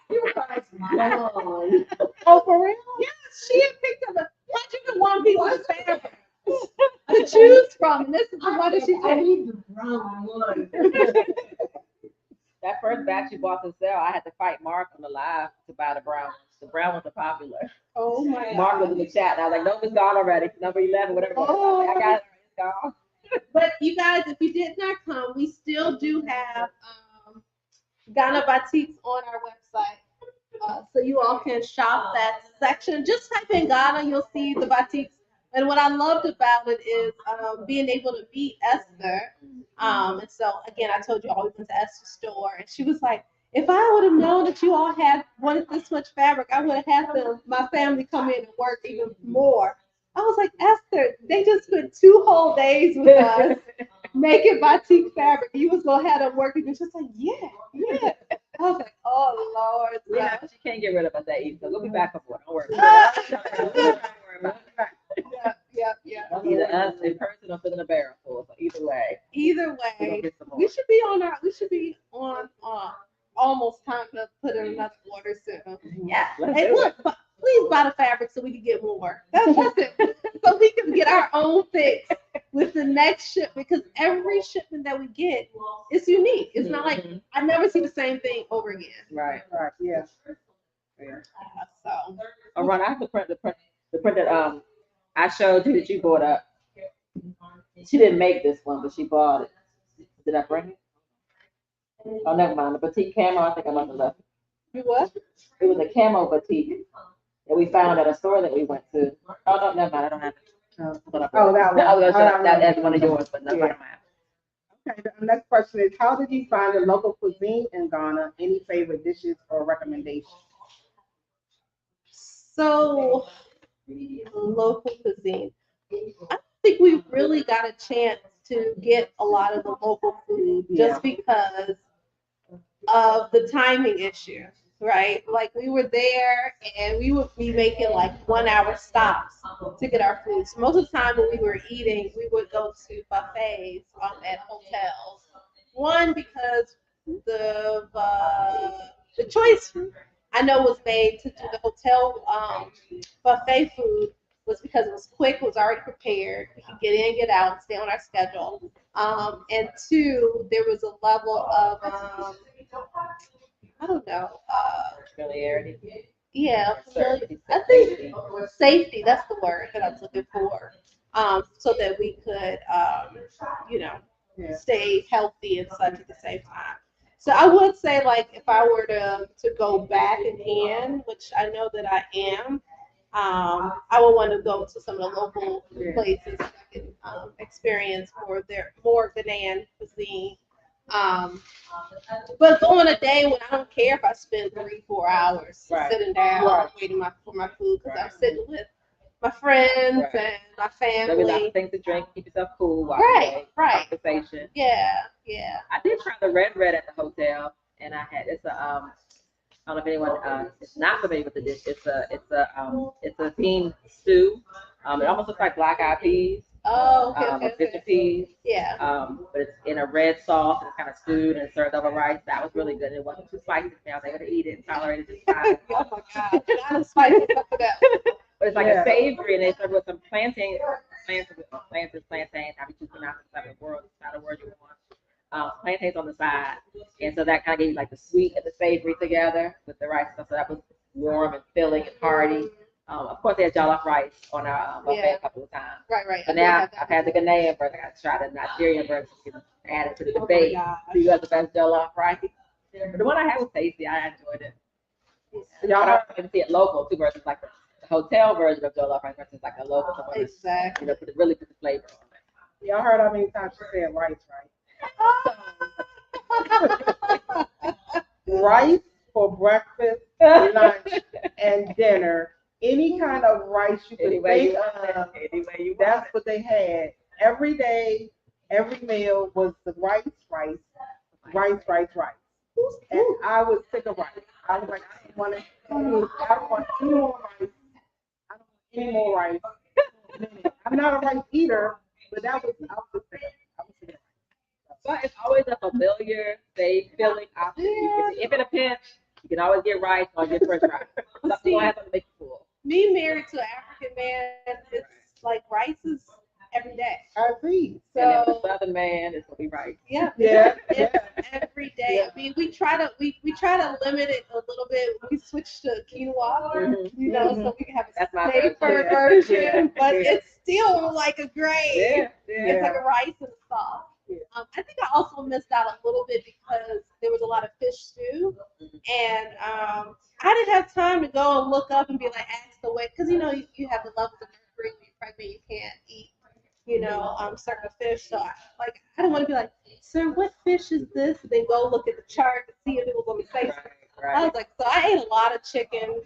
Speaker 3: You were like, no.
Speaker 2: Oh, for real? Yes, she had picked up 101 pieces of fabric to choose from. And this is the one that she said.
Speaker 1: the brown one.
Speaker 3: That first batch you bought to sell, I had to fight Mark on the live to buy the brown ones. The brown ones are popular.
Speaker 2: Oh my
Speaker 3: Mark was
Speaker 2: God.
Speaker 3: in the chat, and I was like, nope, it's gone already. Number 11, whatever.
Speaker 2: Oh.
Speaker 3: I got it. It's gone.
Speaker 2: But you guys, if you did not come, we still do have Ghana Batiks on our website. So you all can shop that section. Just type in Ghana, you'll see the Batiks. And what I loved about it is being able to meet Esther. And so, again, I told you I always went to Esther's store. And she was like, if I would have known that you all wanted this much fabric, I would have had my family come in and work even more. I was like, Esther, they just spent 2 whole days with us making batik fabric. You was going to have them working. And she was like, yeah. I was like, oh, Lord.
Speaker 3: Yeah, she can't get rid of us that easy. So we'll be back on board. Don't worry.
Speaker 2: Yeah.
Speaker 3: Either us in person or fit in a barrel full. So either way.
Speaker 2: Either way, we should be on almost time to put in another order soon.
Speaker 3: Yeah.
Speaker 2: And look, please buy the fabric so we can get more. That's it. So we can get our own fix with the next shipment, because every shipment that we get is unique. It's not like I never see the same thing over again.
Speaker 3: Right.
Speaker 1: Yeah.
Speaker 2: So.
Speaker 3: Oh, Ron, I have the print that I showed you that you bought up. She didn't make this one, but she bought it. Did I bring it? Oh, never mind. The batik camo, I think I must have left.
Speaker 2: You what?
Speaker 3: It was a camo batik that we found at a store that we went to. Oh, no, never mind. I don't have it.
Speaker 1: Oh, that one.
Speaker 3: I was going to show that as one of yours, but no, I don't have it.
Speaker 1: Okay, the next question is, how did you find the local cuisine in Ghana? Any favorite dishes or recommendations?
Speaker 2: So, local cuisine. I think we really got a chance to get a lot of the local food just because of the timing issue, right? Like we were there and we would be making like 1-hour stops to get our food. So most of the time when we were eating, we would go to buffets at hotels. One, because the choice I know was made to do the hotel buffet food was because it was quick, it was already prepared. We could get in, get out, and stay on our schedule. And two, there was a level of I don't know.
Speaker 3: Familiarity.
Speaker 2: Yeah,
Speaker 3: Certainty,
Speaker 2: I think
Speaker 3: safety.
Speaker 2: safety, that's the word that I was looking for. So that we could, you know,
Speaker 1: Yeah.
Speaker 2: stay healthy and such at the same time. So I would say, like, if I were to go back again, which I know that I am, I would want to go to some of the local places that I can experience more Ghanaian cuisine. Um, but go on a day when I don't care if I spend 3-4 hours
Speaker 3: Right.
Speaker 2: sitting down
Speaker 1: Right.
Speaker 2: waiting for my food because I'm
Speaker 3: Right.
Speaker 2: sitting with my friends
Speaker 3: Right.
Speaker 2: and my
Speaker 3: There'll be lots
Speaker 2: family.
Speaker 3: of things to drink, keep yourself cool while
Speaker 2: Right,
Speaker 3: you wait,
Speaker 2: right.
Speaker 3: conversation.
Speaker 2: Yeah, yeah.
Speaker 3: I did try the red at the hotel, and I had it's a I don't know if anyone is not familiar with the dish. It's a bean stew. It almost looks like black eyed peas,
Speaker 2: Oh, okay,
Speaker 3: or
Speaker 2: okay,
Speaker 3: fish and
Speaker 2: okay.
Speaker 3: peas.
Speaker 2: Yeah.
Speaker 3: But it's in a red sauce and it's kind of stewed and served over rice. That was really good. It wasn't too spicy for me. I was able to eat it and tolerate it just fine.
Speaker 2: Oh my God. Not a spicy stuff for that.
Speaker 3: But it's like
Speaker 1: Yeah.
Speaker 3: a savory, and they serve with some plantains. I be too pronounced the type of word, it's not a word you want. Plantains on the side, and so that kind of gave you like the sweet and the savory together with the rice stuff. So that was warm and filling and hearty. Of course, they had jollof rice on our buffet
Speaker 2: Yeah.
Speaker 3: a couple of times.
Speaker 2: Right, right.
Speaker 3: But
Speaker 2: I did
Speaker 3: now
Speaker 2: have that
Speaker 3: I've had the
Speaker 2: before.
Speaker 3: Ghanaian version. I got to try the Nigerian version to get added to the
Speaker 2: Oh my
Speaker 3: debate.
Speaker 2: gosh.
Speaker 3: Who has the best jollof rice? But the one I had was tasty. I enjoyed it.
Speaker 1: Y'all
Speaker 3: But
Speaker 1: heard,
Speaker 3: I can see it local too versus like the hotel version of jollof rice versus like a local one that's,
Speaker 2: Exactly.
Speaker 3: really put the flavor on it.
Speaker 1: y'all heard how many times she said rice, right? Rice for breakfast, lunch, and dinner. Any kind of rice you could
Speaker 3: Anyway
Speaker 1: think
Speaker 3: you want it.
Speaker 1: of,
Speaker 3: Anyway you want
Speaker 1: that's
Speaker 3: it.
Speaker 1: what they had. Every day, every meal was the rice. And I was sick of rice. I was like, I don't want any more rice. I don't want any more rice. I'm not a rice eater, but I was sick. I was sick of rice.
Speaker 3: But it's always a familiar, safe, filling option. If in a pinch, you can always get rice or get French fries. Something gonna have to make you full.
Speaker 2: Me married to an African man, it's like rice is every day.
Speaker 1: I agree.
Speaker 3: And if
Speaker 2: So
Speaker 3: a Southern man, it's gonna be rice.
Speaker 2: yeah,
Speaker 1: Yeah,
Speaker 2: it's
Speaker 1: yeah.
Speaker 2: every day.
Speaker 1: Yeah.
Speaker 2: I mean, we try to limit it a little bit. We switched to quinoa,
Speaker 3: Mhm.
Speaker 2: you know, so we can have a
Speaker 3: That's my
Speaker 2: safer
Speaker 3: version.
Speaker 2: version,
Speaker 3: Yeah.
Speaker 2: but
Speaker 3: Yeah.
Speaker 2: it's still like a grade.
Speaker 3: Yeah,
Speaker 2: It's
Speaker 3: yeah.
Speaker 2: like a rice and sauce.
Speaker 1: Yeah.
Speaker 2: I think I also missed out a little bit because there was a lot of fish stew, and I didn't have time to go and look up and be like, ask the weight, because you know you have the levels of mercury when you're pregnant, you can't eat, you know, certain fish. So I didn't want to be like, sir, what fish is this? And then go look at the chart to see if it was going to be safe.
Speaker 3: Right,
Speaker 2: I
Speaker 3: right.
Speaker 2: was like, so I ate a lot of chicken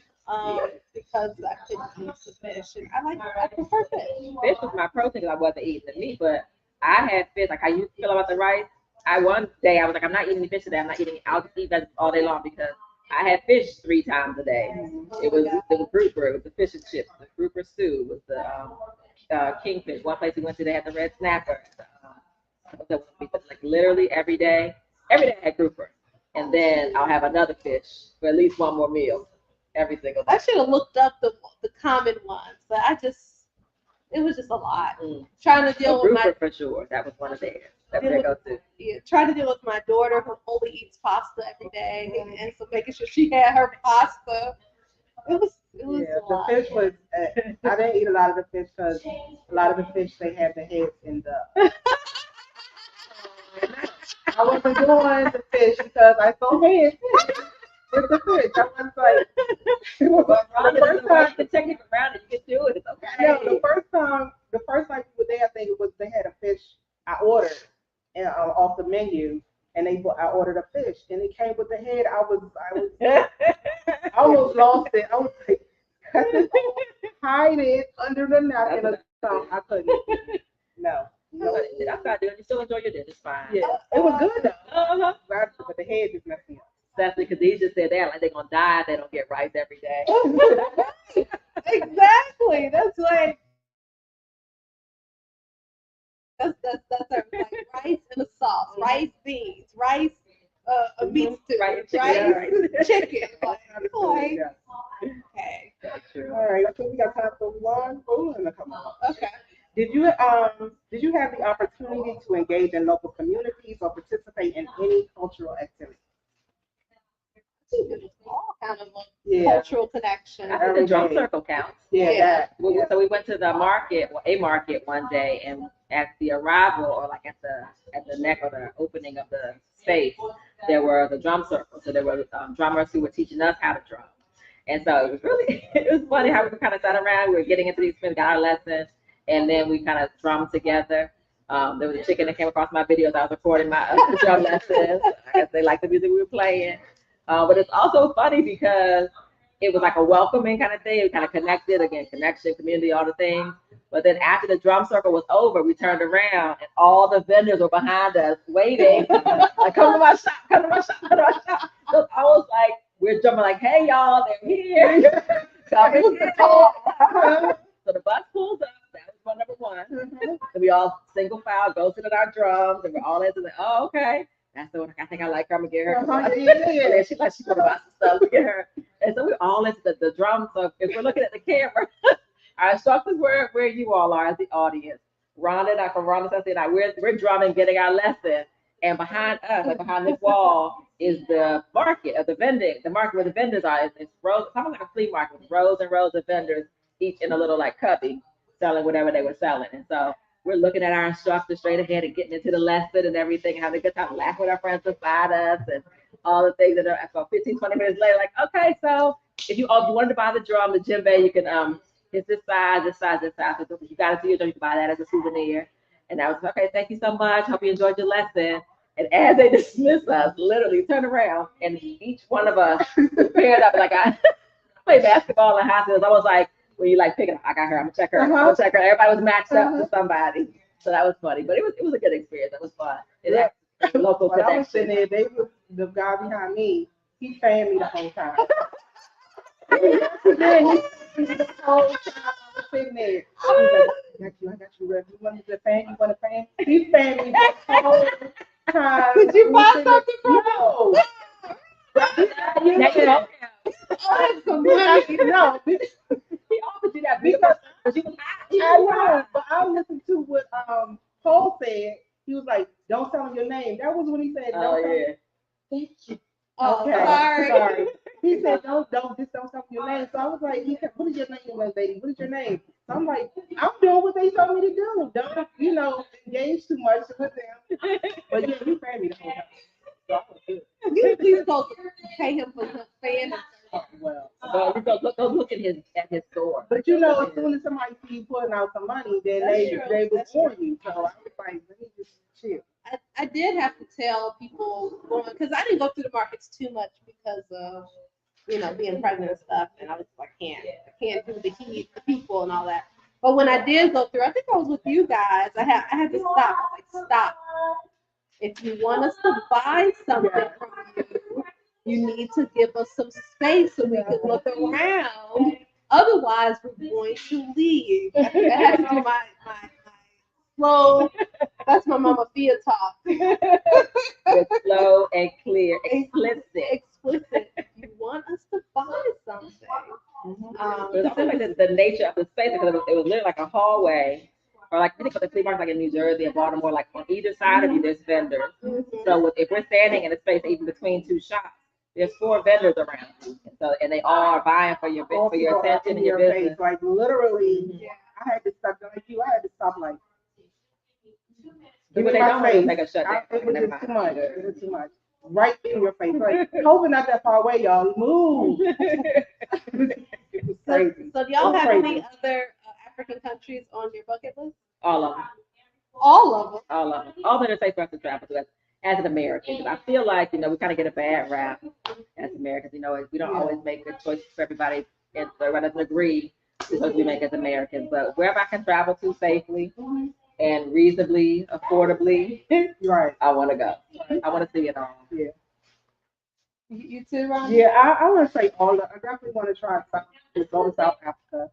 Speaker 2: because I couldn't eat the fish, and I prefer fish.
Speaker 3: Fish was my protein because I wasn't eating the meat, but I had fish. Like I used to feel about the rice. One day I was like, I'm not eating any fish today. I'm not eating. I'll just eat vegetables all day long because I had fish 3 times a day. It was grouper. It was the fish and chips. The grouper stew. It was the kingfish. One place we went to, they had the red snapper. Like literally every day. Every day I had grouper, and then I'll have another fish for at least one more meal every single day.
Speaker 2: I should have looked up the common ones, but it was just a lot. Trying to deal with
Speaker 3: grouper
Speaker 2: my
Speaker 3: for sure. That was one of theirs. That
Speaker 2: Deal
Speaker 3: they
Speaker 2: with-
Speaker 3: go to.
Speaker 2: trying to deal with my daughter who only eats pasta every day, and so making sure she had her pasta. It was
Speaker 1: Yeah,
Speaker 2: a
Speaker 1: the
Speaker 2: lot.
Speaker 1: fish was. I didn't eat a lot of the fish because a lot of the fish they had the heads in the. I wasn't doing the fish because I saw heads with the fish. I was like, the first time.
Speaker 3: The technique around it, you can do it. It's okay.
Speaker 1: No, the first time we were there, I think it was they had a fish I ordered off the menu, and I ordered a fish, and it came with the head. I almost lost it. I was like, cut it off, hide it under the napkin or something. I couldn't. No.
Speaker 3: That's not doing. You still enjoy your dish. It's fine.
Speaker 1: Yeah, it was good though.
Speaker 3: Uh-huh.
Speaker 1: But the head just messed me up.
Speaker 3: Especially because these just said that like they're gonna die. If they don't get rice every day.
Speaker 2: Exactly. That's like that's our, like rice and a sauce, rice beans, rice a meat stew,
Speaker 3: Rice,
Speaker 2: rice
Speaker 3: chicken.
Speaker 2: chicken. Like,
Speaker 1: Yeah.
Speaker 2: okay.
Speaker 3: That's true.
Speaker 1: All right, I think we got time for one. Oh, and a couple more.
Speaker 2: Okay.
Speaker 1: Did you have the opportunity to engage in local communities or participate in any cultural activity?
Speaker 2: I think it was all kind of like
Speaker 1: Yeah.
Speaker 2: cultural connection.
Speaker 3: I think the drum circle counts.
Speaker 1: Yeah.
Speaker 2: Yeah.
Speaker 3: So we went to the market, a market one day, and at the arrival, or like at the neck or the opening of the space, there were the drum circles. So there were drummers who were teaching us how to drum. And so it was really, it was funny how we kind of sat around. We were getting into these things, got our lessons, and then we kind of drummed together. There was a chicken that came across my videos. I was recording my drum lessons. I guess they liked the music we were playing. But it's also funny because it was like a welcoming kind of thing. We kind of connected, again, connection, community, all the things. But then after the drum circle was over, we turned around and all the vendors were behind us waiting. Like, come to my shop, come to my shop, come to my shop. So I was like, we're jumping like, hey, y'all, they're here. So the bus pulls up. That was one number one. So we all single file, go sit at our drums, and we're all into the, oh, okay. That's the one. I think I like her. I'm gonna get her. Yeah, she like she's gonna buy some stuff to get her. And so we're all into the drums. So if we're looking at the camera, our instructors where you all are as the audience. Rhonda, Dr. Rhonda, and I, we're drumming, getting our lesson. And behind us, like behind this wall, is the market of the vending. The market where the vendors are. It's rows. It's almost like a flea market with rows and rows of vendors, each in a little like cubby, selling whatever they were selling. And so we're looking at our instructor straight ahead and getting into the lesson and everything, having a good time, laughing with our friends beside us and all the things that are about 15, 20 minutes later, like, okay, so if you wanted to buy the drum, the djembe, you can, it's this size, this size, this size. So if you got it to your drum, you can buy that as a souvenir. And I was okay, thank you so much. Hope you enjoyed your lesson. And as they dismiss us, literally turn around and each one of us paired up. Like I played basketball in high school. I was like, when you like pick it up, I got her, I'm gonna check her, I'm gonna check her. Everybody was matched up to somebody. So that was funny. But it was a good experience. It was fun.
Speaker 1: Yeah.
Speaker 3: Local
Speaker 1: When I was
Speaker 3: connection.
Speaker 1: sitting there, the guy behind me, he fanned me the whole time. The whole time I was sitting there. I was like, I got you, Rev. You want me to fan? You want to fan? He fanned me the whole time.
Speaker 2: Did you buy something from him?
Speaker 1: No.
Speaker 3: Now you know.
Speaker 2: Oh, that's amazing.
Speaker 1: No,
Speaker 3: He offered you that because you was high.
Speaker 1: I know, but I listened to what Paul said. He was like, "Don't tell him your name." That was when he said, "Don't tell him." Thank you.
Speaker 2: Oh,
Speaker 1: Okay, sorry. He said, "Don't tell him your name." So I was like, "What is your name, young lady? What is your name?" So I'm like, "I'm doing what they told me to do. Don't, engage too much with them." But yeah, you paid me the whole time. So I was good.
Speaker 2: You supposed to pay him for his fan.
Speaker 1: Well,
Speaker 3: Go look at his store.
Speaker 1: but as soon as somebody see you putting out some money, then they will warn you. So I was like, let me just chill.
Speaker 2: I did have to tell people because I didn't go through the markets too much because of being pregnant and stuff, and I was like, I can't do the heat, the people, and all that. But when I did go through, I think I was with you guys. I had to stop. Like, stop. If you want us to buy something from you need to give us some space so we can look around. Otherwise, we're going to leave. I had to do my slow. That's my mama Fia talk.
Speaker 3: It's slow and clear, explicit.
Speaker 2: If you want us to buy something.
Speaker 3: But I feel like the nature of the space, because it was literally like a hallway, or like I think of the flea market like in New Jersey and Baltimore, like on either side of you there's vendors. So if we're standing in a space even between two shops, there's 4 vendors around you. And they all are vying for your attention and your business.
Speaker 1: Face. Like literally, I had to stop like you. I had to stop like.
Speaker 3: But they don't really make a shutdown.
Speaker 1: It was just too much. It was too much. Right in your face. Like, COVID not that far away, y'all. Move. It was crazy.
Speaker 2: So do y'all have any other African countries on your bucket list?
Speaker 3: All of them.
Speaker 2: All of them.
Speaker 3: All of them. All that are safe for us to travel to as an American. Because I feel like, we kind of get a bad rap as Americans. We don't always make good choices for everybody, and everybody doesn't agree with what we make as Americans. But wherever I can travel to safely and reasonably, affordably,
Speaker 1: right,
Speaker 3: I want to go. I want to see it all.
Speaker 1: Yeah.
Speaker 2: You too, Ron?
Speaker 1: Yeah, I want to say I definitely want to try to go to South Africa.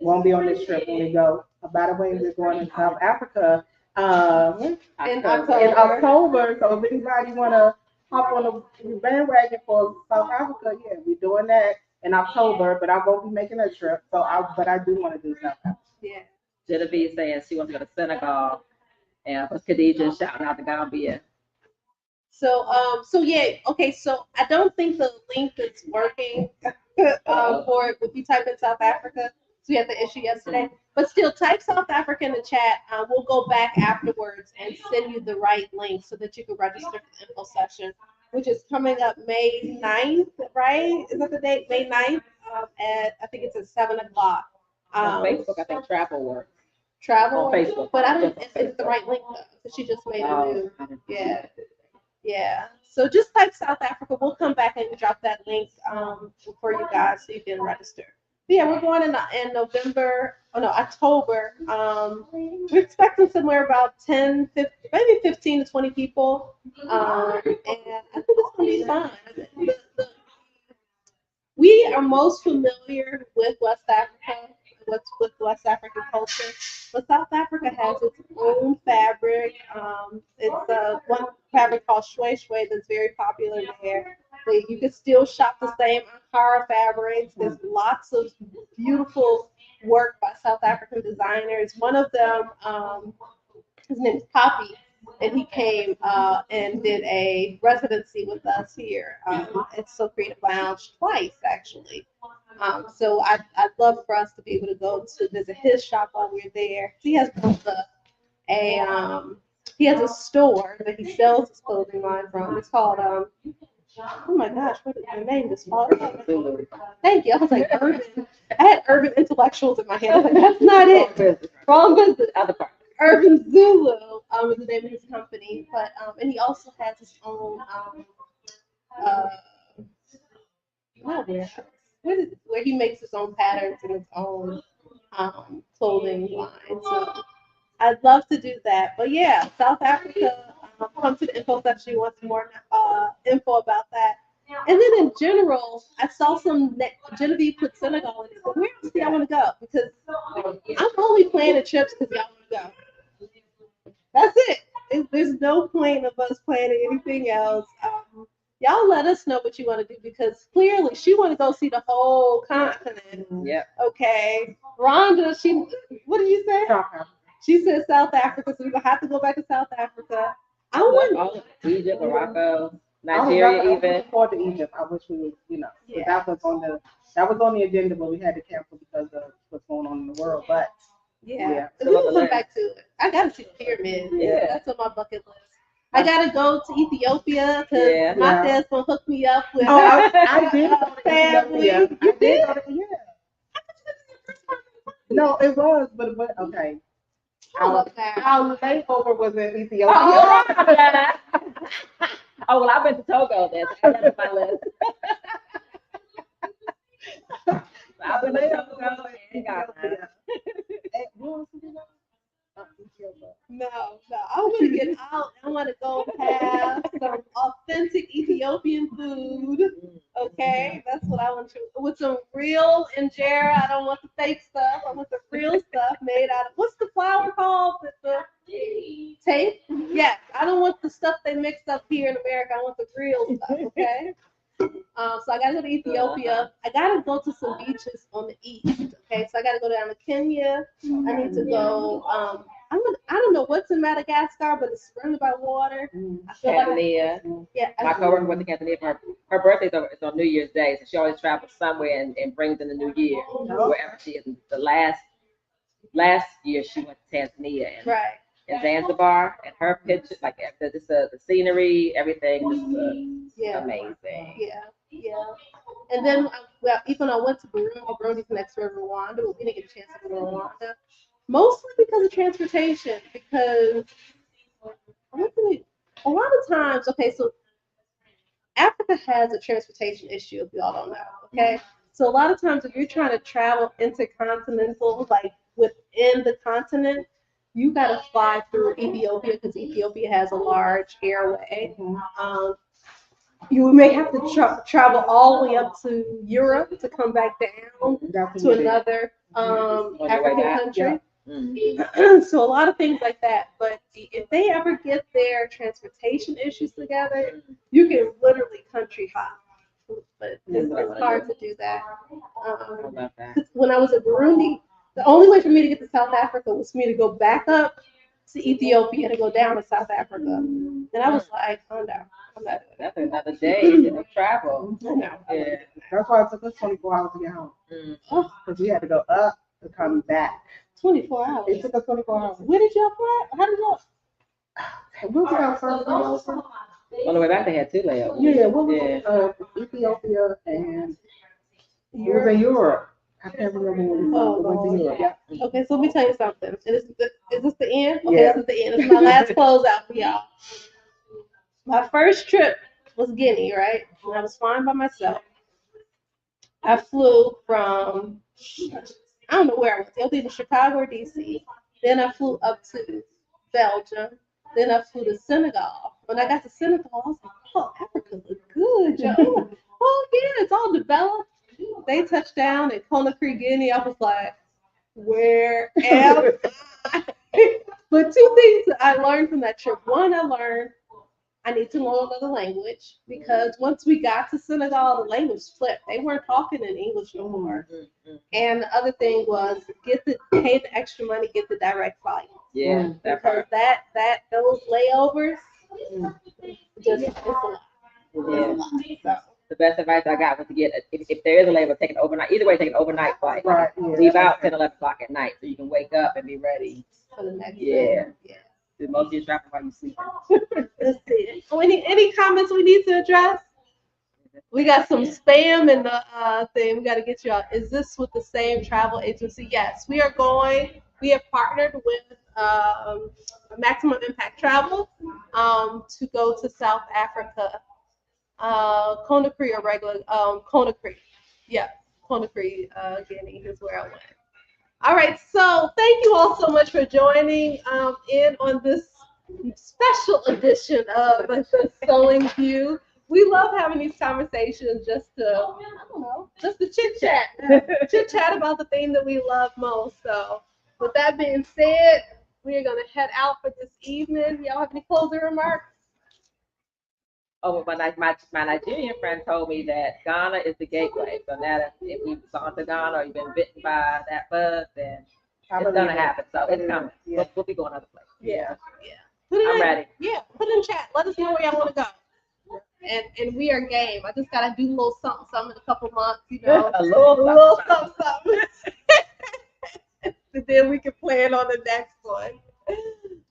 Speaker 1: Won't be on this trip when we go. By the way, we're going to South Africa in October. So if anybody want to hop on the bandwagon for South Africa, yeah, we're doing that. in October, but I won't be making a trip. But I do want to do South Africa.
Speaker 2: Yeah.
Speaker 3: Genevieve saying she wants to go to Senegal, and Khadija shouting out to Gambia.
Speaker 2: So yeah, okay, so I don't think the link is working for if you type in South Africa. So we had the issue yesterday. But still, type South Africa in the chat. We'll go back afterwards and send you the right link so that you can register for the info session, which is coming up May 9th, right? Is that the date? May 9th at, I think it's at 7 o'clock.
Speaker 3: On Facebook, I think travel works.
Speaker 2: Travel?
Speaker 3: On Facebook.
Speaker 2: But I don't, it's the right link though, because she just made a new, yeah. Yeah. So just type South Africa. We'll come back and drop that link for you guys so you can register. But yeah, we're going in November. Oh no, October. We're expecting somewhere about 10, 15, maybe 15 to 20 people. And I think it's gonna be fun. We are most familiar with West Africa, with West African culture, but South Africa has its own fabric. It's one fabric called shwe shwe that's very popular there. But you can still shop the same Ankara fabrics. There's lots of beautiful work by South African designers. One of them, his name is Poppy, and he came and did a residency with us here at So Creative Lounge twice, actually. So I'd love for us to be able to go to visit his shop while we're there. He has built he has a store that he sells his clothing line from. It's called oh my gosh, what is the name? This called? Thank you. I was like urban. I had urban intellectuals in my head. I was like, that's not it. Wrong business. Other part. Urban Zulu is the name of his company, but and he also has his own where he makes his own patterns and his own clothing line. So I'd love to do that. But yeah, South Africa, come to the info section. You want some more info about that. And then in general, I saw some Genevieve put Senegal in it. But where else do y'all want to go? Because I'm only planning trips because y'all want to go. That's it. There's no point of us planning anything else. Y'all let us know what you want to do because clearly she want to go see the whole continent.
Speaker 3: Yeah.
Speaker 2: Okay. Rhonda, what did you say?
Speaker 1: South Africa.
Speaker 2: She said South Africa, so we're gonna have to go back to South Africa. I want
Speaker 3: Egypt, Morocco, Nigeria, even.
Speaker 1: I was forward to Egypt. I wish we would,
Speaker 2: yeah.
Speaker 1: that was on the agenda, but we had to cancel because of what's going on in the world. But
Speaker 2: yeah. We'll come back to it. I gotta see the pyramids. Yeah, that's on my bucket list. I gotta go to Ethiopia because my dad's gonna hook me up with.
Speaker 1: I did go to
Speaker 2: family.
Speaker 1: Ethiopia. You did? No, it was, but okay. Our layover was in Ethiopia.
Speaker 3: Oh, well, I've been to Togo then. So that's on my list. I've been to Togo and Ghana.
Speaker 2: No, I want to get out. I want to go have some authentic Ethiopian food. Okay, that's what I want to. With some real injera. I don't want the fake stuff. I want the real stuff made out of what's the flour called? The tape. Yes, I don't want the stuff they mixed up here in America. I want the real stuff. Okay. So I gotta go to Ethiopia. I gotta go to some beaches on the east. Okay, so I gotta go down to Kenya. I need to go. I don't know what's in Madagascar, but it's surrounded by water. I feel
Speaker 3: Tanzania. My coworker went to Tanzania for her birthday is on New Year's Day, so she always travels somewhere and brings in the new year wherever she is. The last year she went to Tanzania and Zanzibar, and her picture, like the scenery, everything, just amazing.
Speaker 2: Yeah. And then, even I went to Burundi's next to Rwanda, but we didn't get a chance to go to Rwanda. Mostly because of transportation, because a lot of times, okay, so Africa has a transportation issue, if y'all don't know, okay? So a lot of times if you're trying to travel intercontinental, like within the continent, you got to fly through Ethiopia because Ethiopia has a large airway. You may have to travel all the way up to Europe to come back down to another African country. So a lot of things like that. But if they ever get their transportation issues together, you can literally country hop but it's hard to do that.
Speaker 3: I love that.
Speaker 2: 'Cause when I was in Burundi, the only way for me to get to South Africa was for me to go back up to Ethiopia to go down to South Africa. And I was like, oh no, I'm not doing that.
Speaker 3: That's another day of travel.
Speaker 2: I know.
Speaker 3: Yeah.
Speaker 1: That's why it took us 24 hours to get home.
Speaker 3: Mm.
Speaker 1: Because we had to go up to come back.
Speaker 2: 24 hours.
Speaker 1: It took us 24 hours.
Speaker 2: Where did y'all fly? How did y'all?
Speaker 1: We'll get our first layover.
Speaker 3: On the way back, they had 2 layovers.
Speaker 1: Yeah, what was
Speaker 3: Yeah.
Speaker 1: Ethiopia and it was in Europe. I can't remember when we went to Europe. Yeah.
Speaker 2: Okay, so let me tell you something. Is this the end? Okay,
Speaker 1: Yeah.
Speaker 2: this is the end. This is my last closeout for y'all. My first trip was Guinea, right? And I was flying by myself. I flew from, I don't know where I was. It was either Chicago or DC. Then I flew up to Belgium. Then I flew to Senegal. When I got to Senegal, I was like, oh, Africa looks good, yo. Oh, yeah, it's all developed. They touched down in Conakry, Guinea. I was like, where am I? But 2 things that I learned from that trip. One, I learned I need to know another language because once we got to Senegal, the language flipped. They weren't talking in English no more. And the other thing was pay the extra money, get the direct flight.
Speaker 3: Yeah. That
Speaker 2: Because
Speaker 3: part.
Speaker 2: those layovers, just it's a lot.
Speaker 3: Yeah.
Speaker 2: So,
Speaker 3: The best advice I got was to get, if there is a layover, take an overnight. Either way, take an overnight flight.
Speaker 1: Right. Yeah.
Speaker 3: Leave out 10, 11 o'clock at night so you can wake up and be ready.
Speaker 2: for the next
Speaker 3: Yeah.
Speaker 2: day. Yeah.
Speaker 3: Do most of your travel while you sleeping.
Speaker 2: Let's see. Oh, any comments we need to address? We got some spam in the thing. We got to get you out. Is this with the same travel agency? Yes, we are going. We have partnered with Maximum Impact Travel to go to South Africa. Conakry or regular Conakry. Yeah, Conakry, Guinea is where I went. All right, so thank you all so much for joining in on this special edition of the Sewing View. We love having these conversations just to, I don't know, just to chit chat about the thing that we love most. So, with that being said, we are gonna head out for this evening. Y'all have any closing remarks?
Speaker 3: Oh, my Nigerian friend told me that Ghana is the gateway. So now that if we've gone to Ghana or you've been bitten by that bug, then it's gonna happen. So it's coming.
Speaker 1: Yeah.
Speaker 3: We'll be going other places.
Speaker 2: Yeah. Put it
Speaker 3: I'm
Speaker 2: in,
Speaker 3: ready.
Speaker 2: Yeah, put it in chat. Let us know where y'all want to go. And we are game. I just gotta do a little something in a couple months, you know.
Speaker 3: A little something.
Speaker 2: And then we can plan on the next one.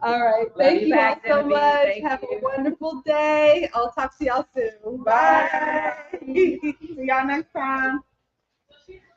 Speaker 2: All right. Thank you all so much. Have a wonderful day. I'll talk to y'all soon.
Speaker 1: Bye. See y'all next time.